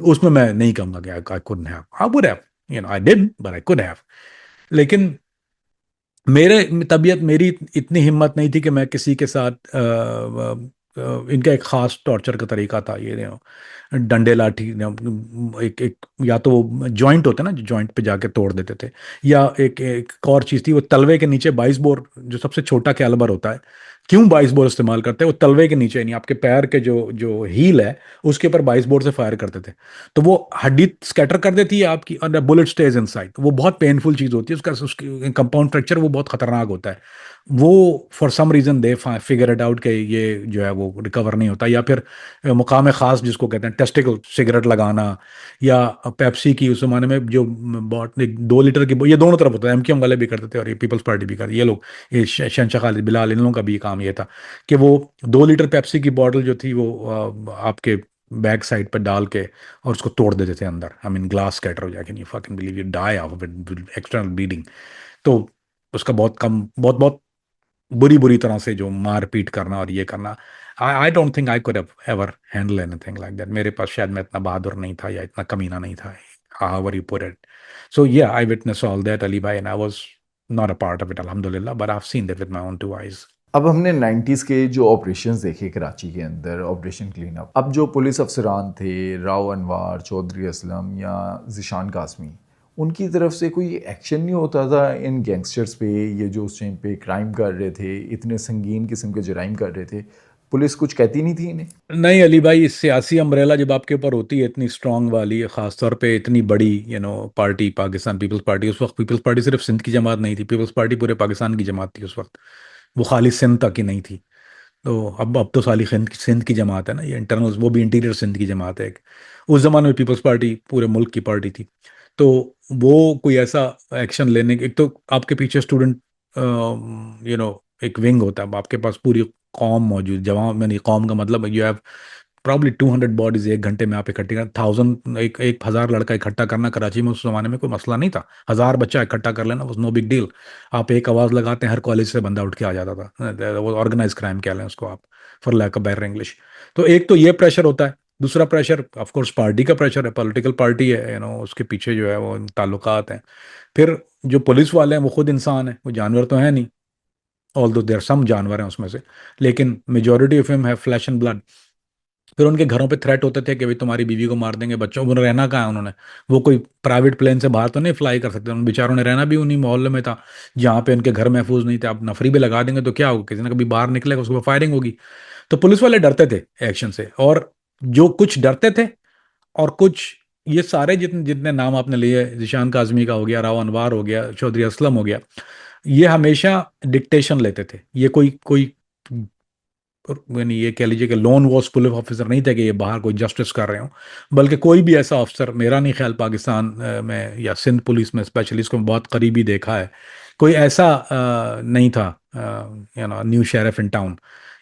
उसमें मैं नहीं कहूंगा कि I couldn't have, I would have. I did but I could have. लेकिन मेरे तबीयत मेरी इतनी हिम्मत नहीं थी कि मैं किसी के साथ इनका एक खास टॉर्चर का तरीका था ये डंडे लाठी एक एक या तो वो जॉइंट होता है ना, जो जॉइंट पे जाके तोड़ देते थे, या एक और चीज थी, वो तलवे के नीचे 22 बोर, जो सबसे छोटा कैलिबर होता है। क्यों 22 बोर इस्तेमाल करते हैं? वो तलवे के नीचे नहीं, आपके पैर के जो जो हील है उसके ऊपर 22 बोर से फायर करते थे। तो वो हड्डी स्कैटर कर देती है आपकी, और बुलेट स्टेज इनसाइड। वो बहुत पेनफुल चीज होती है, उसका उसकी कंपाउंड फ्रैक्चर वो बहुत खतरनाक होता है। वो for some reason they figure it out कि ये जो है वो रिकवर नहीं होता। या फिर मुकाम खास जिसको कहते हैं, टेस्टिकल सिगरेट लगाना, या पेप्सी की उस जमाने में जो 2 लीटर की ये दोनों तरफ होता है, एमक्यूएम वाले भी करते थे और ये पीपल्स पार्टी भी करती, ये लोग, ये शहनशाह खालिद बिलाल, इन लोगों का भी काम ये था कि वो 2 लीटर पेप्सी की बॉटल जो थी वो आपके बैक साइड पर डाल के और उसको तोड़ देते थे अंदर। आई मीन ग्लास स्कैटर हो जाए, can you fucking believe, you die of external bleeding. तो उसका बहुत कम, बहुत बहुत बुरी बुरी तरह से जो मार पीट करना और ये करना, I I don't think I could have ever handle anything like that. मेरे पास शायद मैं इतना बहादुर नहीं था या इतना कमीना नहीं था, however you put it. So yeah, I witnessed all that, Ali bhai, and I was not a part of it, alhamdulillah, but I've seen that with my own 2 eyes. अब हमने 90s के जो ऑपरेशंस देखे कराची के अंदर, operation clean up, अब जो police अफसरान थे, राव अनवार, चौधरी असलम या ज़िशान कासमी, उनकी तरफ से कोई एक्शन नहीं होता था इन गैंगस्टर्स पे, ये जो उस टाइम पे क्राइम कर रहे थे, इतने संगीन किस्म के जराइम कर रहे थे, पुलिस कुछ कहती नहीं थी इन्हें? नहीं अली भाई, सियासी अम्ब्रेला जब आपके ऊपर होती है इतनी स्ट्रांग वाली, खासतौर पे इतनी बड़ी पार्टी, पाकिस्तान पीपल्स पार्टी, उस वक्त पीपल्स पार्टी सिर्फ सिंध की जमात नहीं थी, पीपल्स पार्टी पूरे पाकिस्तान की जमात थी उस वक्त, वो खाली सिंध तक ही नहीं थी। तो अब तो साली सिंध सिंध की जमात है ना, ये इंटरनल, वो भी इंटीरियर सिंध की जमात है एक। उस जमाने में पीपल्स पार्टी पूरे मुल्क की पार्टी थी। तो वो कोई ऐसा एक्शन लेने, एक तो आपके पीछे स्टूडेंट एक विंग होता है, आपके पास पूरी कौम मौजूद, जवान में नहीं, कौम का मतलब यू हैव प्रॉब्ली 200 बॉडीज एक घंटे में आप इकट्ठी कर, 1000, एक 1000 लड़का इकट्ठा करना कराची में उस जमाने में कोई मसला नहीं था। 1000 बच्चा इकट्ठा कर लेना वॉज नो बिग डील। आप एक आवाज लगाते हैं, हर कॉलेज से बंदा उठ के आ जाता था। वो ऑर्गेनाइज क्राइम कह लें उसको आप, for lack of better English. तो एक तो ये प्रेशर होता है। दूसरा प्रेशर ऑफ कोर्स पार्टी का प्रेशर है, पॉलिटिकल पार्टी है, उसके पीछे जो है वो ताल्लुकात हैं। फिर जो पुलिस वाले हैं वो खुद इंसान है, वो जानवर तो है नहीं, ऑल दो देर सम जानवर हैं उसमें से, लेकिन मेजोरिटी ऑफ हिम है फ्लैश एंड ब्लड। फिर उनके घरों पे थ्रेट होते थे कि भाई तुम्हारी बीवी को मार देंगे, बच्चों को रहना कहाँ है उन्होंने, वो कोई प्राइवेट प्लेन से बाहर तो नहीं फ्लाई कर सकते, उन बेचारों ने रहना भी उन्हीं मोहल्ले में था जहाँ पे उनके घर महफूज नहीं थे। आप नफरी भी लगा देंगे तो क्या होगा, किसी ने कभी बाहर निकलेगा उसके ऊपर फायरिंग होगी। तो पुलिस वाले डरते थे एक्शन से, और जो कुछ डरते थे, और कुछ ये सारे जितने जितने नाम आपने लिए, जिशान काजमी का हो गया, राव अनवार हो गया, चौधरी असलम हो गया, ये हमेशा डिक्टेशन लेते थे। ये कोई कोई यानी ये कह लीजिए कि लोन वॉस पुलिस ऑफिसर नहीं थे कि ये बाहर कोई जस्टिस कर रहे हो, बल्कि कोई भी ऐसा अफसर, मेरा नहीं ख्याल पाकिस्तान में या सिंध पुलिस में स्पेशली, इसको बहुत करीबी देखा है, कोई ऐसा नहीं था न्यू शेरिफ इन टाउन।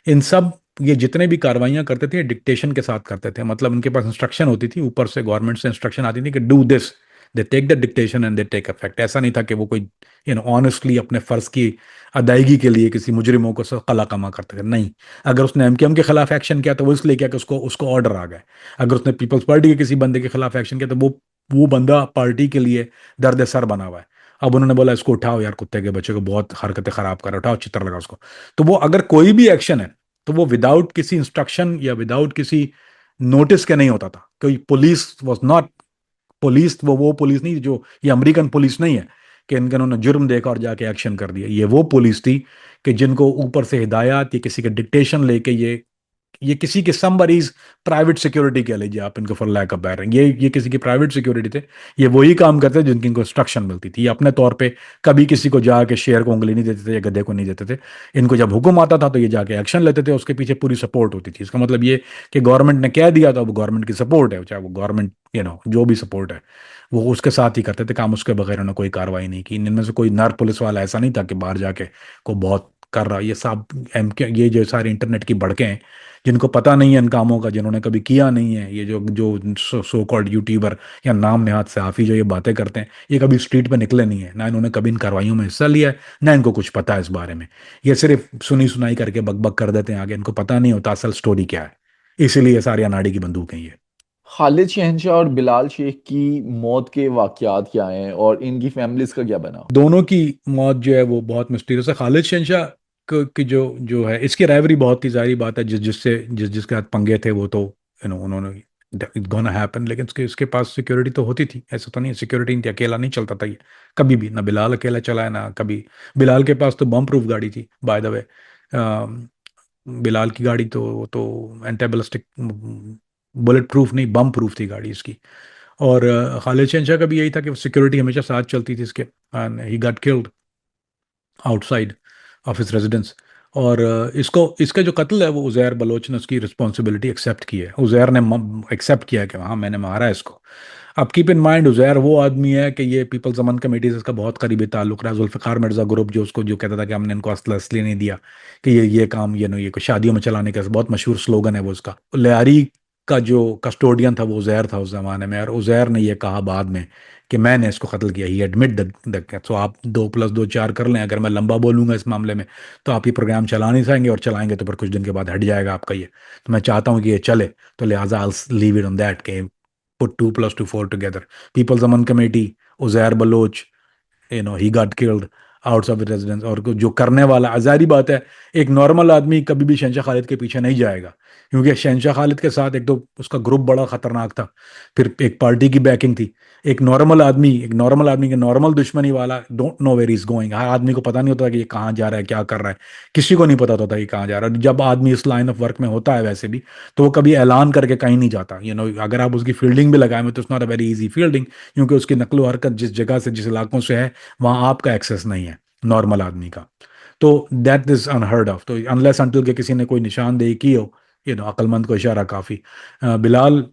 इन सब ये जितने भी कार्रवाइयाँ करते थे डिक्टेशन के साथ करते थे, मतलब उनके पास इंस्ट्रक्शन होती थी, ऊपर से गवर्नमेंट से इंस्ट्रक्शन आती थी कि do this, they take the dictation and they take effect. ऐसा नहीं था कि वो कोई ऑनेस्टली अपने फर्ज की अदायगी के लिए किसी मुजरिमों को कला कमा करते थे, नहीं। अगर उसने एमकेएम के खिलाफ एक्शन किया तो वो इसलिए किया कि उसको उसको ऑर्डर आ गए। अगर उसने पीपल्स पार्टी के किसी बंदे के खिलाफ एक्शन किया तो वो बंदा पार्टी के लिए दर्द सर बना हुआ है। अब उन्होंने बोला इसको उठाओ यार, कुत्ते के बच्चे को बहुत हरकतें खराब कर रहा है, उठाओ चित्र लगा उसको। तो वो अगर कोई भी एक्शन है तो वो विदाउट किसी इंस्ट्रक्शन या विदाउट किसी नोटिस के नहीं होता था। कोई पुलिस वॉज नॉट पुलिस, वो पुलिस नहीं जो, ये अमेरिकन पुलिस नहीं है कि इनके उन्होंने जुर्म देखा और जाके एक्शन कर दिया। ये वो पुलिस थी कि जिनको ऊपर से हिदायत या किसी के डिक्टेशन लेके ये किसी के समबडीज प्राइवेट सिक्योरिटी कह लीजिए आप इनको, फॉर लैक ऑफ बेटर, ये किसी की प्राइवेट सिक्योरिटी थे। ये वही काम करते थे जिनकी इनको इंस्ट्रक्शन मिलती थी। ये अपने तौर पे कभी किसी को जाके शेर को उंगली नहीं देते थे या गधे को नहीं देते थे। इनको जब हुक्म आता था तो ये जाके एक्शन लेते थे, उसके पीछे पूरी सपोर्ट होती थी। इसका मतलब ये कि गवर्नमेंट ने कह दिया तो अब गवर्नमेंट की सपोर्ट है, चाहे वो गवर्नमेंट जो भी सपोर्ट है वो उसके साथ ही करते थे काम, उसके बगैर उन्होंने कोई कार्रवाई नहीं की। इनमें से कोई नर पुलिस वाला ऐसा नहीं था कि बाहर जाके को बहुत कर रहा। ये सब एम के ये जो सारे इंटरनेट की भड़कें हैं, जिनको पता नहीं है इन कामों का, जिन्होंने कभी किया नहीं है, ये जो जो सो कॉल्ड यूट्यूबर या नाम नेहात सहाफ़ी जो ये बातें करते हैं, ये कभी स्ट्रीट पे निकले नहीं है, ना इन्होंने कभी इन कार्रवाइयों में हिस्सा लिया है, ना इनको कुछ पता है इस बारे में। ये सिर्फ सुनी सुनाई करके बकबक कर देते हैं आगे, इनको पता नहीं होता असल स्टोरी क्या है। इसीलिए ये सारी अनाड़ी की बंदूक है ये। खालिद शहनशाह और बिलाल शेख की मौत के वाकयात क्या हैं और इनकी फैमिलीज का क्या बना? दोनों की मौत जो है वो बहुत मिस्टीरियस है। खालिद शहनशाह की जो जो है, इसकी राइवरी बहुत ही जाहिर बात है, जिसके हाथ पंगे थे वो तो उन्होंने इट्स गोना हैपन, लेकिन इसके पास सिक्योरिटी तो होती थी, ऐसा तो नहीं सिक्योरिटी नहीं थी, अकेला नहीं चलता था ये कभी भी, ना बिलाल अकेला चलाया ना कभी। बिलाल के पास तो बम प्रूफ गाड़ी थी बाय द वे। बिलाल की गाड़ी तो एंटी बैलिस्टिक, बुलेट प्रूफ नहीं, बम प्रूफ थी गाड़ी इसकी। और खालिद शहनशाह का भी यही था कि सिक्योरिटी हमेशा साथ चलती थी इसके, and he got killed outside of his residence. और इसका जो कत्ल है वो उज़ैर बलोच ने उसकी रिस्पॉन्सिबिलिटी एक्सेप्ट की है, उज़ैर ने एक्सेप्ट किया है कि हाँ मैंने मारा है इसको। अब कीप इन माइंड, उज़ैर वो आदमी है कि ये पीपल्स अमन कमेटी से इसका बहुत करीबी ताल्लुक रहा है। जुल्फ़िकार मिर्ज़ा ग्रुप जो उसको जो कहता था कि हमने इनको असला इसलिए नहीं दिया कि ये काम ये कोई शादियों में चलाने का, बहुत मशहूर स्लोगन है वो उसका। लियारी का जो कस्टोडियन था वो उज़ैर था उस जमाने में, और उज़ैर ने ये कहा बाद में कि मैंने इसको कत्ल किया, ही एडमिट द सो आप 2+2 4 कर लें, अगर मैं लंबा बोलूंगा इस मामले में तो आप ये प्रोग्राम चला नहीं सकेंगे, और चलाएंगे तो फिर कुछ दिन के बाद हट जाएगा आपका ये। तो मैं चाहता हूँ कि ये चले, तो लिहाजा I leave it on that के put 2+2 4 together. Peoples Aman committee, Uzair Baloch, he got killed out of residence. और जो करने वाला, जाहिर बात है एक नॉर्मल आदमी कभी भी शहनशाह खालिद के पीछे नहीं जाएगा, क्योंकि शहनशाह खालिद के साथ एक तो उसका ग्रुप बड़ा खतरनाक था, फिर एक पार्टी की बैकिंग थी। एक नॉर्मल आदमी के नॉर्मल दुश्मनी वाला don't know where is going. हर आदमी को पता नहीं होता कि ये कहाँ जा रहा है, क्या कर रहा है, किसी को नहीं पता होता कि कहाँ जा रहा है। जब आदमी इस लाइन ऑफ वर्क में होता है वैसे भी, तो वो कभी ऐलान करके कहीं नहीं जाता। अगर आप उसकी फील्डिंग भी लगाए में तो it's not a very easy fielding, क्योंकि उसकी नकलो हरकत जिस जगह से, जिस इलाकों से है, वहां आपका एक्सेस नहीं है नॉर्मल आदमी का। तो दैट इज अनहर्ड ऑफ। तो अनलेस अनटिल के किसी ने कोई निशानदेही की हो, अक्लमंद को इशारा काफी। बिलाल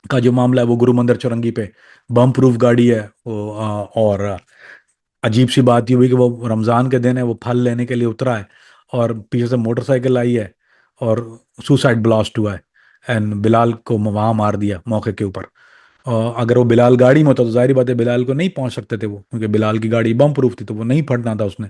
का जो मामला है वो गुरु मंदिर चौरंगी पे बम प्रूफ गाड़ी है वो, और अजीब सी बात ये हुई कि वो रमज़ान के दिन है, वो फल लेने के लिए उतरा है और पीछे से मोटरसाइकिल आई है और सुसाइड ब्लास्ट हुआ है, एंड बिलाल को वहां मार दिया मौके के ऊपर। और अगर वो बिलाल गाड़ी में होता तो जाहिर बात है बिलाल को नहीं पहुंच सकते थे वो, क्योंकि बिलाल की गाड़ी बम प्रूफ थी तो वो नहीं फटना था उसने।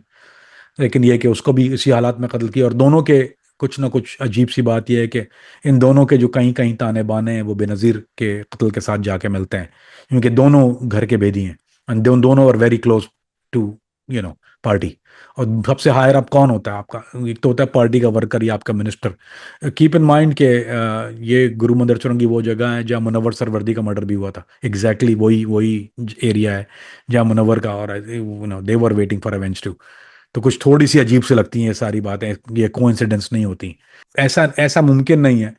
लेकिन ये कि उसको भी इसी हालात में कत्ल किया। और दोनों के कुछ ना कुछ अजीब सी बात यह है कि इन दोनों के जो कहीं कहीं ताने बाने हैं वो बेनज़ीर के कत्ल के साथ जाके मिलते हैं, क्योंकि दोनों घर के भेदी हैं, एंड दोनों are very close to you know party. और सबसे हायर अप कौन होता है आपका? एक तो होता है पार्टी का वर्कर या आपका मिनिस्टर। कीप इन माइंड के ये गुरु मंदिर चुरंगी वो जगह है जहाँ मुनव्वर सरवर्दी का मर्डर भी हुआ था, एग्जैक्टली वही वही एरिया है जहाँ मुनव्वर का, और they were waiting for avenge too. तो कुछ थोड़ी सी अजीब से लगती हैं ये सारी बातें, ये कोइंसिडेंस नहीं होती। ऐसा ऐसा मुमकिन नहीं है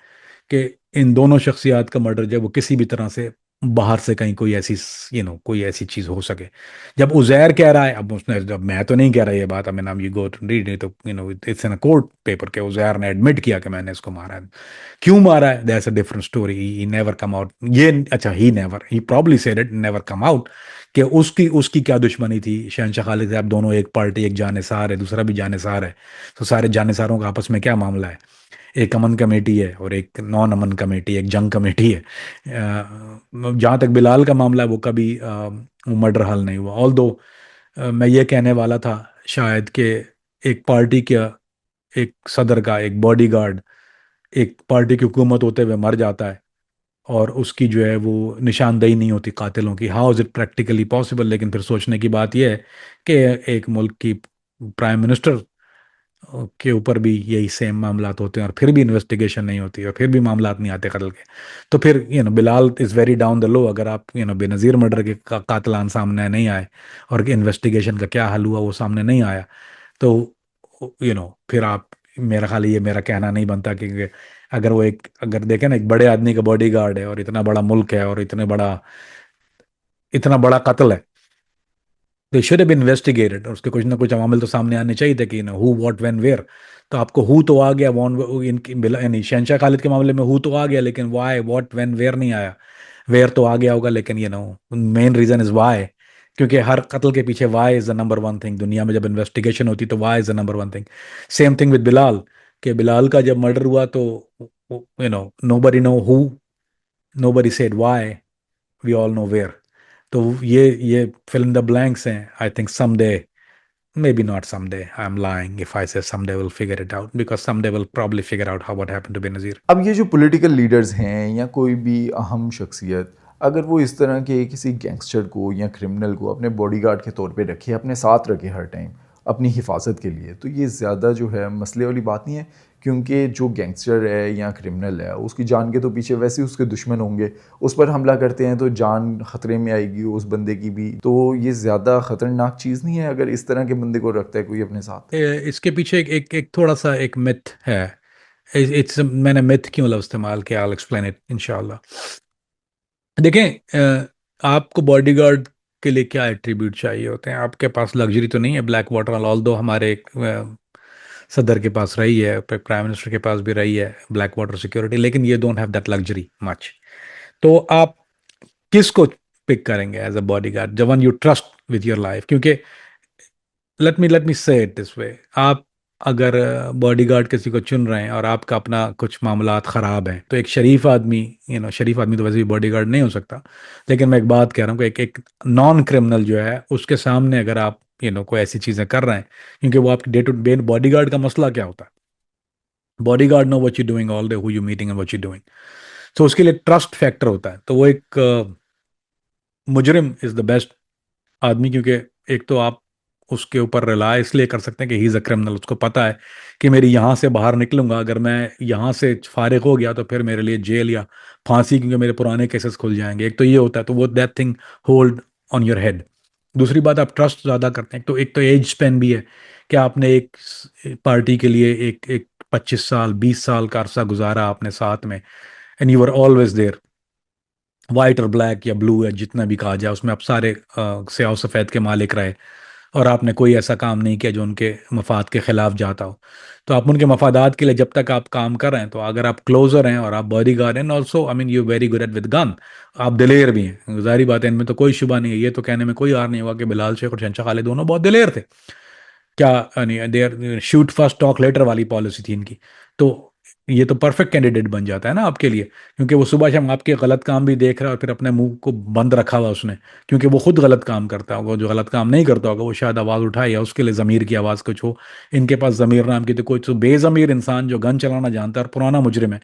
कि इन दोनों शख्सियात का मर्डर जब वो किसी भी तरह से बाहर से कहीं कोई ऐसी कोई ऐसी चीज हो सके। जब उजैर कह रहा है, अब उसने, जब मैं तो नहीं कह रहा ये बात, I mean you go to read, तो it's in a court paper के उजैर ने एडमिट किया कि मैंने इसको मारा है। क्यों मारा है, that's a different story, he never come out. ये अच्छा, he probably said it, never come out कि उसकी उसकी क्या दुश्मनी थी शहनशाह खालिद साहब, दोनों एक पार्टी, एक जानेसार है दूसरा भी जानेसार है, तो सारे जानेसारों का आपस में क्या मामला है? एक अमन कमेटी है और एक नॉन अमन कमेटी, एक जंग कमेटी है। जहाँ तक बिलाल का मामला है वो कभी मर्डर हल नहीं हुआ। ऑल दो मैं ये कहने वाला था शायद कि एक पार्टी का, एक सदर का एक बॉडीगार्ड एक पार्टी की हुकूमत होते हुए मर जाता है और उसकी जो है वो निशानदेही नहीं होती कातिलों की, how is it practically possible? लेकिन फिर सोचने की बात यह है कि एक मुल्क की प्राइम मिनिस्टर के ऊपर भी यही सेम मामलात होते हैं और फिर भी इन्वेस्टिगेशन नहीं होती और फिर भी मामलात नहीं आते कत्ल के। तो फिर Bilal is very down the low. अगर आप बेनज़ीर मर्डर के कातलान सामने नहीं आए और इन्वेस्टिगेशन का क्या हल हुआ वो सामने नहीं आया, तो फिर आप, मेरा ख्याल ये मेरा कहना नहीं बनता कि अगर देखें ना, एक बड़े आदमी का बॉडीगार्ड है और इतना बड़ा मुल्क है और इतना बड़ा कत्ल है, दे शुड हैव इन्वेस्टिगेटेड, और उसके कुछ ना कुछ अवामिल तो सामने आने चाहिए थे कि हु व्हाट व्हेन वेयर। तो आपको हु तो आ गया, वॉन इनकी यानी शहनशाह खालिद के मामले में हु तो आ गया, लेकिन वाई व्हाट व्हेन वेयर नहीं आया। वेयर तो आ गया होगा, लेकिन मेन रीजन इज वाई, क्योंकि हर कत्ल के पीछे why is the number one thing दुनिया में। जब इन्वेस्टिगेशन होती तो why is the number one thing. Same thing with Bilal, कि बिलाल का जब मर्डर हुआ तो nobody know who, nobody said why, we all know where. तो ये फिल इन द ब्लैंक्स हैं। आई थिंक सम डे maybe not someday. I'm lying if I say someday we'll figure it out, because someday we'll probably figure out how what happened to Benazir. अब ये जो political leaders हैं या कोई भी अहम शख्सियत, अगर वो इस तरह के किसी गैंगस्टर को या क्रिमिनल को अपने बॉडीगार्ड के तौर पे रखे, अपने साथ रखे हर टाइम अपनी हिफाजत के लिए, तो ये ज़्यादा जो है मसले वाली बात नहीं है। क्योंकि जो गैंगस्टर है या क्रिमिनल है, उसकी जान के तो पीछे वैसे ही उसके दुश्मन होंगे, उस पर हमला करते हैं तो जान ख़तरे में आएगी उस बंदे की भी। तो ये ज़्यादा ख़तरनाक चीज़ नहीं है अगर इस तरह के बंदे को रखता है कोई अपने साथ? इसके पीछे एक थोड़ा सा एक मिथ है। इट्स मैंने मिथ क्यों लफ्ज़ इस्तेमाल किया, आई एक्सप्लेन इट इंशाल्लाह। देखें, आपको बॉडीगार्ड के लिए क्या एट्रीब्यूट चाहिए होते हैं? आपके पास लग्जरी तो नहीं है ब्लैक वाटर, ऑल दो हमारे सदर के पास रही है, प्राइम मिनिस्टर के पास भी रही है ब्लैक वाटर सिक्योरिटी, लेकिन ये don't have that luxury much. तो आप किसको पिक करेंगे as a bodyguard? The one you trust with your life. क्योंकि let me say it this way, आप अगर बॉडीगार्ड किसी को चुन रहे हैं और आपका अपना कुछ मामलात ख़राब हैं, तो एक शरीफ आदमी, शरीफ आदमी तो वैसे भी बॉडीगार्ड नहीं हो सकता, लेकिन मैं एक बात कह रहा हूँ कि एक नॉन क्रिमिनल जो है उसके सामने अगर आप कोई ऐसी चीज़ें कर रहे हैं, क्योंकि वो आपके डे टू डे बॉडीगार्ड का मसला क्या होता है? Bodyguard know what you doing all day, who you meeting and what you doing. तो उसके लिए ट्रस्ट फैक्टर होता है। तो वो एक मुजरिम इज़ द बेस्ट आदमी, क्योंकि एक तो आप उसके ऊपर रिलाय इसलिए कर सकते हैं कि ही इज़ अ क्रिमिनल। उसको पता है कि मेरी यहाँ से बाहर निकलूंगा, अगर मैं यहाँ से फारिग हो गया तो फिर मेरे लिए जेल या फांसी, क्योंकि मेरे पुराने केसेस खुल जाएंगे। एक तो ये होता है, तो वो that thing hold on your head. दूसरी बात, आप ट्रस्ट ज़्यादा करते हैं। तो एक तो एज स्पेन भी है कि आपने एक पार्टी के लिए एक एक 25 साल 20 साल का अरसा गुजारा आपने साथ में, and you are always there. White और ब्लैक या ब्लू या जितना भी कहा जाए, उसमें आप सारे स्याह सफ़ेद के मालिक रहे, और आपने कोई ऐसा काम नहीं किया जो उनके मफाद के ख़िलाफ़ जाता हो। तो आप उनके मफादात के लिए जब तक आप काम कर रहे हैं, तो अगर आप क्लोज़र हैं और आप बॉडी गार्ड हैं, also I mean you very good at with gun, आप दिलेर भी हैं, ज़ाहिर बात है, इनमें तो कोई शुबा नहीं है। ये तो कहने में कोई आर नहीं होगा कि बिलाल शेख और शहंशाह खालिद दोनों बहुत दिलेर थे। क्या नहीं, their shoot first talk later वाली पॉलिसी थी इनकी। तो ये तो परफेक्ट कैंडिडेट बन जाता है ना आपके लिए, क्योंकि वो सुबह शाम आपके गलत काम भी देख रहा है और फिर अपने मुंह को बंद रखा हुआ उसने, क्योंकि वो खुद गलत काम करता होगा। वो जो गलत काम नहीं करता होगा वो शायद आवाज़ उठाए, या उसके लिए ज़मीर की आवाज़ कुछ हो। इनके पास ज़मीर नाम की तो कोई, तो बेज़मीर इंसान जो गन चलाना जानता है और पुराना मुजरिम है,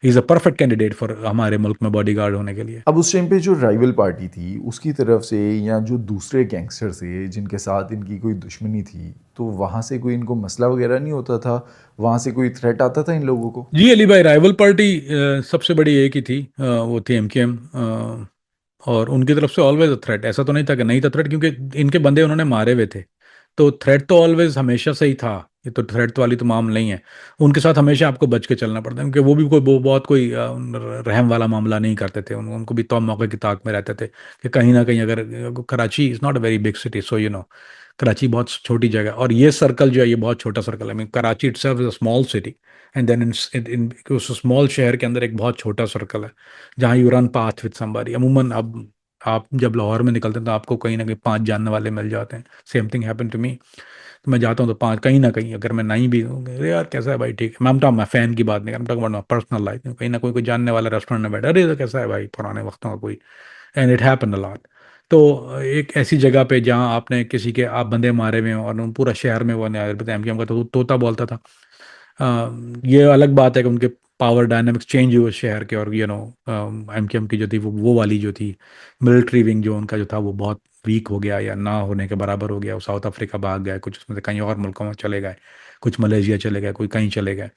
is a perfect candidate for हमारे मुल्क में बॉडी गार्ड होने के लिए। अब उस टाइम पे जो राइवल पार्टी थी उसकी तरफ से या जो दूसरे गैंगस्टर थे जिनके साथ इनकी कोई दुश्मनी थी, तो वहाँ से कोई इनको मसला वगैरह नहीं होता था? वहाँ से कोई थ्रेट आता था इन लोगों को? जी अली भाई, राइवल पार्टी सबसे बड़ी एक ही थी, वो थी एमकेएम। और उनकी तरफ से ऑलवेज थ्रेट, ऐसा तो नहीं था कि नहीं था थ्रेट, क्योंकि इनके बंदे उन्होंने मारे हुए थे। तो थ्रेट तो ऑलवेज हमेशा से ही था। ये तो थ्रेट वाली तो मामला नहीं है। उनके साथ हमेशा आपको बच के चलना पड़ता है, क्योंकि वो भी कोई बहुत कोई रहम वाला मामला नहीं करते थे। उनको भी तो मौके की ताक में रहते थे कि कहीं ना कहीं अगर, Karachi is not a very big city, so Karachi बहुत छोटी जगह, और ये सर्कल जो है ये बहुत छोटा सर्कल है। Mean Karachi itself is a small city, and then in उस स्मॉल शहर के अंदर एक बहुत छोटा सर्कल है जहाँ you run path with somebody. अमूमन अब आप जब लाहौर में निकलते हैं तो आपको कहीं ना कहीं 5 जानने वाले मिल जाते हैं। Same thing happen to me. तो मैं जाता हूँ तो 5 कहीं ना कहीं, अगर मैं नहीं भी हूँ, अरे यार कैसा है भाई, ठीक है, मैं फैन की बात नहीं कर, मैं पर्सनल लाइफ में कहीं ना कोई जानने वाला रेस्टोरेंट में बैठा, अरे तो कैसा है भाई, पुराने वक्तों का कोई। And it happen a lot. तो एक ऐसी जगह पे जहाँ आपने किसी के आप बंदे मारे हुए हैं और पूरा शहर में वो नहीं बताया कि हमका तो तोता बोलता था। ये अलग बात है कि उनके पावर डायनामिक्स चेंज हुए शहर के, और एमकेएम की जो थी वो वाली जो थी मिलिट्री विंग, जो उनका जो था वो बहुत वीक हो गया या ना होने के बराबर हो गया। वो साउथ अफ्रीका भाग गए, कुछ उसमें से कहीं और मुल्कों में चले गए, कुछ मलेशिया चले गए, कोई कहीं चले गए,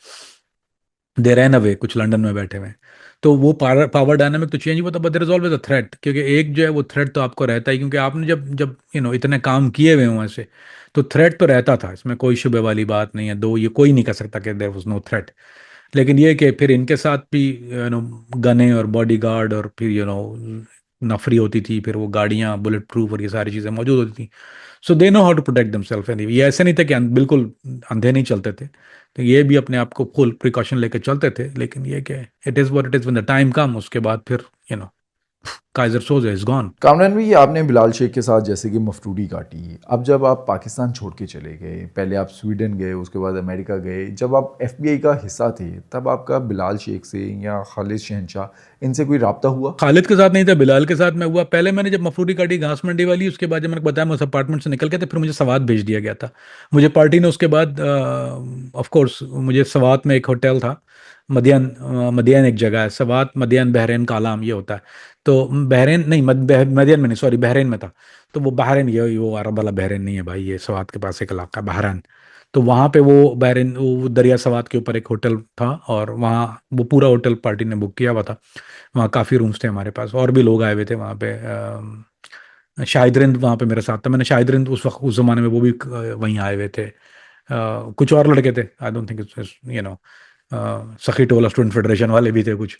दे रैन अवे, कुछ लंदन में बैठे हुए हैं। तो वो पावर पावर डायनामिक तो चेंज हुआ था, but there is always a threat, क्योंकि एक जो है वो थ्रेट तो आपको रहता ही, क्योंकि आपने जब जब इतने काम किए हुए हों ऐसे, तो थ्रेट तो रहता था, इसमें कोई शुबे वाली बात नहीं है। दो ये कोई नहीं कर सकता कि देयर वाज नो थ्रेट। लेकिन ये कि फिर इनके साथ भी गने और बॉडी गार्ड और फिर नफरी होती थी, फिर वो गाड़ियाँ बुलेट प्रूफ और ये सारी चीज़ें मौजूद होती थी। So they know how to protect themselves. ये ऐसे नहीं था कि बिल्कुल अंधे नहीं चलते थे, तो ये भी अपने आप को फुल प्रिकॉशन लेके चलते थे। लेकिन ये कि it is what it is, when the time come, उसके बाद फिर you know Keyser Soze is gone. Kamran भाई, आपने बिलाल शेख के साथ जैसे कि मफरूरी काटी, अब जब आप पाकिस्तान छोड़ के चले गए, पहले आप स्वीडन गए, उसके बाद अमेरिका गए, जब आप एफबीआई का हिस्सा थे, तब आपका बिलाल शेख से या खालिद शहनशाह इनसे कोई रब्ता हुआ? खालिद के साथ नहीं था, बिलाल के साथ मैं हुआ। पहले मैंने जब मफरूरी काटी घास मंडी वाली, उसके बाद जब मैंने बताया मैं उस अपार्टमेंट से निकल गया था, फिर मुझे सवात भेज दिया गया था। मुझे पार्टी ने उसके बाद ऑफ कोर्स मुझे सवात में एक होटल था, मदियन, मदियन एक जगह है सवात, मदियन बहरीन का आलाम ये होता है। तो बहरीन नहीं, मदियन में नहीं, सॉरी बहरीन में था। तो वो बहरीन, ये वो अरब वाला बहरीन नहीं है भाई, ये सवात के पास एक इलाका है बहरीन। तो वहाँ पे वो बहरीन, वो दरिया सवात के ऊपर एक होटल था, और वहाँ वो पूरा होटल पार्टी ने बुक किया हुआ था। वहाँ काफ़ी रूम्स थे हमारे पास, और भी लोग आए हुए थे वहाँ पे। शाहिद वहाँ पे मेरे साथ था, मैंने शाहिद उस वक्त उस ज़माने में वो भी वहीं आए हुए थे। कुछ और लड़के थे, आई डोंट थिंक यू नो, सखी टोला स्टूडेंट फेडरेशन वाले भी थे कुछ।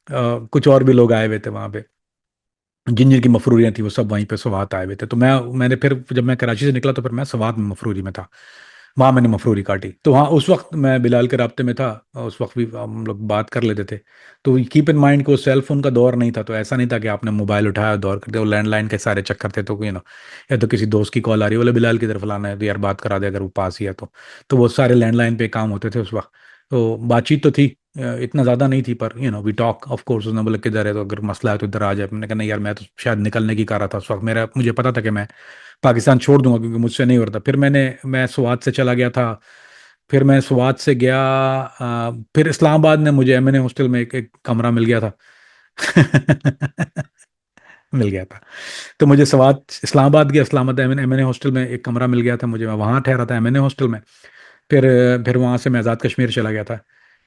कुछ और भी लोग आए हुए थे वहाँ पे, जिन जिन की मफरूरियाँ थी वो सब वहीं पे सवात आए हुए थे। तो मैंने फिर जब मैं कराची से निकला तो फिर मैं सवात में मफरूरी में था, वहाँ मैंने मफरूरी काटी। तो हाँ, उस वक्त मैं बिलाल के राब्ते में था, और उस वक्त भी हम लोग बात कर लेते थे। तो कीप इन माइंड कि वो सेल फोन का दौर नहीं था, तो ऐसा नहीं था कि आपने मोबाइल उठाया और दौर करते, वो लैंडलाइन के सारे चक्कर थे। तो या तो किसी दोस्त की कॉल आ रही है, बोले बिलाल की तरफ लाना है तो यार बात करा दे अगर वो पास ही है तो वो सारे लैंडलाइन पे काम होते थे उस वक्त। तो बातचीत तो थी, इतना ज़्यादा नहीं थी, पर वी टॉक ऑफ कोर्स। उसने बोला किधर है, तो अगर मसला है तो इधर आ जाए। मैंने कहा नहीं यार, मैं तो शायद निकलने की कह रहा था उस वक्त, मेरा मुझे पता था कि मैं पाकिस्तान छोड़ दूंगा क्योंकि मुझसे नहीं हो रहा था। फिर मैं स्वात से चला गया था। फिर मैं स्वात से गया, फिर इस्लामाबाद में मुझे एमएनए हॉस्टल में एक कमरा मिल गया था। मिल गया था। तो मुझे स्वात इस्लामाबाद गया, इस्लामाबाद एमएनए हॉस्टल में एक कमरा मिल गया था मुझे, मैं वहाँ ठहरा था एमएनए हॉस्टल में। फिर फिर वहाँ से मैं आज़ाद कश्मीर चला गया था,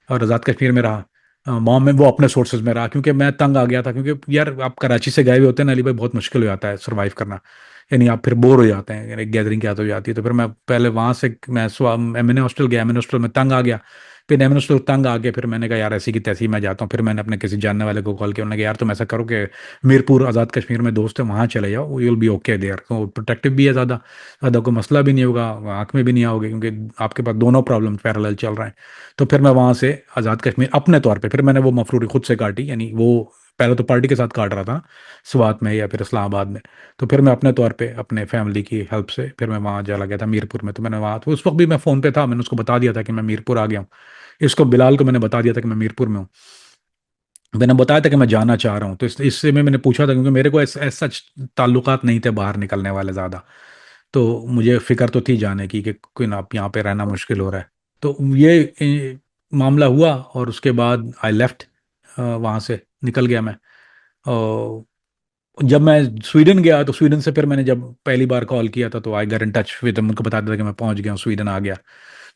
और आज़ाद कश्मीर में रहा। मॉम में वो अपने सोर्सेज में रहा, क्योंकि मैं तंग आ गया था, क्योंकि यार आप कराची से गए हुए होते हैं ना अली भाई, बहुत मुश्किल हो जाता है सर्वाइव करना। यानी आप फिर बोर हो जाते हैं, यानी गैदरिंग क्या हो जाती है। तो फिर मैं पहले वहाँ से मैं एमएनए हॉस्टल गया, एमएनए हॉस्टल में तंग आ गया। फिर एमएनए हॉस्टल तंग आ गया, फिर मैंने कहा यार ऐसी की तैसी मैं जाता हूँ। फिर मैंने अपने किसी जानने वाले को कॉल किया, उन्होंने कहा यार तुम ऐसा करो कि मीरपुर आज़ाद कश्मीर में दोस्त है, वहाँ चले जाओ, you will be okay there. तो प्रोटेक्टिव भी है ज़्यादा, ज़्यादा कोई मसला भी नहीं होगा, आँख में भी नहीं आओगे, क्योंकि आपके पास दोनों प्रॉब्लम पैरेलल चल रहे हैं। तो फिर मैं वहाँ से आज़ाद कश्मीर अपने तौर पे, फिर मैंने वो मफरूरी खुद से काटी, यानी वो पहले तो पार्टी के साथ काट रहा था स्वात में या फिर इस्लामाबाद में। तो फिर मैं अपने तौर पे अपने फैमिली की हेल्प से फिर मैं वहाँ चला गया था मीरपुर में। तो मैंने वहाँ, तो उस वक्त भी मैं फ़ोन पे था, मैंने उसको बता दिया था कि मैं मीरपुर आ गया हूँ। इसको बिलाल को मैंने बता दिया था कि मैं मीरपुर में हूँ। मैंने बताया था कि मैं जाना चाह रहा हूँ, तो इससे में मैंने पूछा था, क्योंकि मेरे को ऐसा सच ताल्लुकात नहीं थे बाहर निकलने वाले ज़्यादा। तो मुझे फिक्र तो थी जाने की कि कोई ना, आप यहाँ पे रहना मुश्किल हो रहा है। तो ये मामला हुआ, और उसके बाद आई लेफ्ट, वहाँ से निकल गया मैं। और जब मैं स्वीडन गया, तो स्वीडन से फिर मैंने जब पहली बार कॉल किया था, तो I got in touch with, उनको बता दिया था कि मैं पहुंच गया हूँ, स्वीडन आ गया।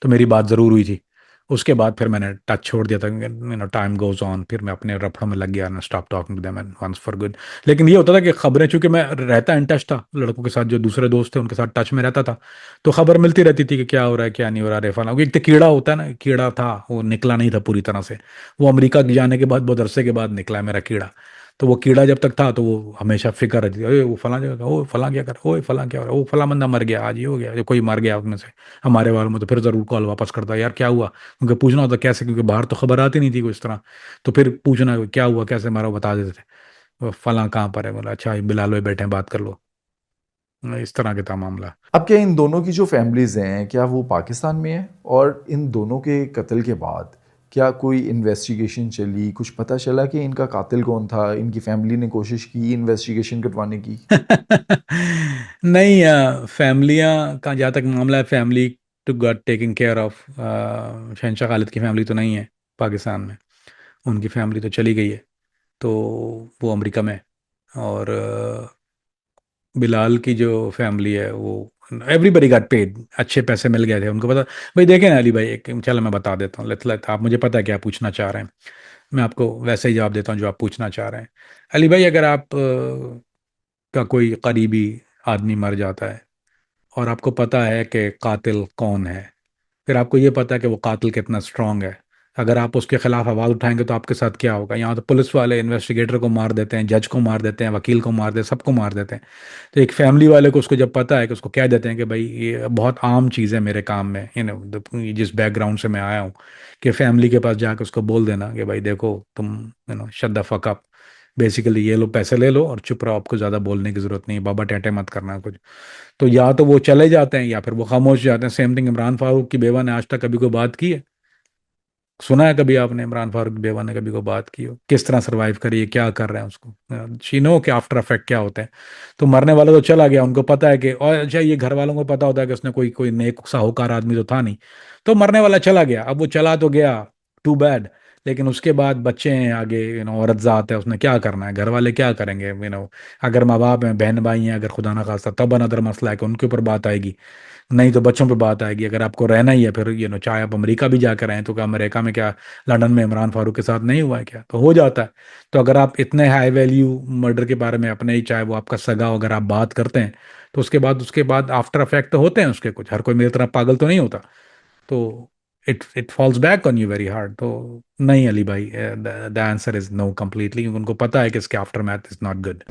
तो मेरी बात ज़रूर हुई थी। उसके बाद फिर मैंने टच छोड़ दिया था, टाइम गोज ऑन, फिर मैं अपने रफड़ों में लग गया ना, stop talking to them and once for good. लेकिन ये होता था कि खबरें, चूंकि मैं रहता इन टच था लड़कों के साथ, जो दूसरे दोस्त थे उनके साथ टच में रहता था, तो खबर मिलती रहती थी कि क्या हो रहा है क्या नहीं हो रहा है, रेफाना। एक तो कीड़ा होता है ना, कीड़ा था वो निकला नहीं था पूरी तरह से। वो अमेरिका जाने के बाद बहुत अरसे के बाद निकला है मेरा कीड़ा। तो वो कीड़ा जब तक था तो वो हमेशा फिक्र रहती थी, ओए वो फला जगह, ओ फला क्या कर, ओए फला क्या हो रहा है, ओ फला बंदा मर गया आज, ये हो गया, जो कोई मर गया उनमें से हमारे वालों में, तो फिर ज़रूर कॉल वापस करता यार क्या हुआ, क्योंकि पूछना होता कैसे, क्योंकि बाहर तो खबर आती नहीं थी कोई इस तरह। तो फिर पूछना क्या हुआ कैसे मारा, बता देते थे। वो फला कहाँ पर है, बोला अच्छा बिलाल भाई बैठे हैं बात कर लो। इस तरह का था मामला। अब क्या इन दोनों की जो फैमिलीज़ हैं, क्या वो पाकिस्तान में है? और इन दोनों के कत्ल के बाद क्या कोई इन्वेस्टिगेशन चली, कुछ पता चला कि इनका कातिल कौन था? इनकी फैमिली ने कोशिश की इन्वेस्टिगेशन करवाने की? नहीं, फैमिलियाँ का जहाँ तक मामला है, family to got taking care of. Shahenshah Khalid की फैमिली तो नहीं है पाकिस्तान में, उनकी फैमिली तो चली गई है। तो वो अमेरिका में है। और बिलाल की जो फैमिली है वो, एवरीबडी गॉट पेड, अच्छे पैसे मिल गए थे उनको, पता। भाई देखें ना अली भाई, एक चलो मैं बता देता हूँ, लेट आप, मुझे पता है क्या पूछना चाह रहे हैं, मैं आपको वैसे ही जवाब देता हूँ जो आप पूछना चाह रहे हैं। अली भाई, अगर आप का कोई करीबी आदमी मर जाता है, और आपको पता है कि कातिल कौन है, फिर आपको ये पता है कि वो कातिल कितना स्ट्रांग है, अगर आप उसके खिलाफ आवाज़ उठाएंगे तो आपके साथ क्या होगा। यहाँ तो पुलिस वाले इन्वेस्टिगेटर को मार देते हैं, जज को मार देते हैं, वकील को मार देते हैं, सबको मार देते हैं। तो एक फैमिली वाले को उसको जब पता है, कि उसको कह देते हैं कि भाई ये बहुत आम चीज़ है मेरे काम में, जिस बैकग्राउंड से मैं आया हूँ, कि फैमिली के पास जाकर उसको बोल देना कि भाई देखो तुम shut the fuck up, basically ये लो पैसे ले लो और चुप रहो, आपको ज़्यादा बोलने की ज़रूरत नहीं है, बाबा टेटे मत करना कुछ। तो या तो वो चले जाते हैं या फिर वो खामोश हो जाते हैं। सेम थिंग, इमरान फारूक की बेवा ने आज तक कभी कोई बात की है? सुना है कभी आपने इमरान फारूक की बेवा ने कभी कोई बात की हो, किस तरह सरवाइव करी है, क्या कर रहे हैं उसको? शी नो कि आफ्टर इफेक्ट क्या होते हैं। तो मरने वाला तो चला गया, उनको पता है कि, और अच्छा ये घर वालों को पता होता है कि उसने कोई कोई नेक साहूकार आदमी तो था नहीं। तो मरने वाला चला गया, अब वो चला तो गया, टू बैड। लेकिन उसके बाद बच्चे हैं आगे, औरत जात है, उसने क्या करना है, घर वाले क्या करेंगे? अगर माँ बाप हैं, बहन भाई हैं, अगर खुदा ना खास्ता तब अनदर मसला है कि उनके ऊपर बात आएगी, नहीं तो बच्चों पे बात आएगी। अगर आपको रहना ही है फिर चाहे आप अमेरिका भी जाकर रहें, तो क्या अमेरिका में क्या लंदन में इमरान फारूक के साथ नहीं हुआ है क्या? तो हो जाता है। तो अगर आप इतने हाई वैल्यू मर्डर के बारे में अपने ही, चाहे वो आपका सगा हो, अगर आप बात करते हैं, तो उसके बाद आफ्टर इफेक्ट तो होते हैं उसके कुछ। हर कोई मेरी तरह पागल तो नहीं होता। तो it falls back on you very hard. तो नहीं अली भाई, the answer is know completely. उनको पता है कि इसके after math is not good.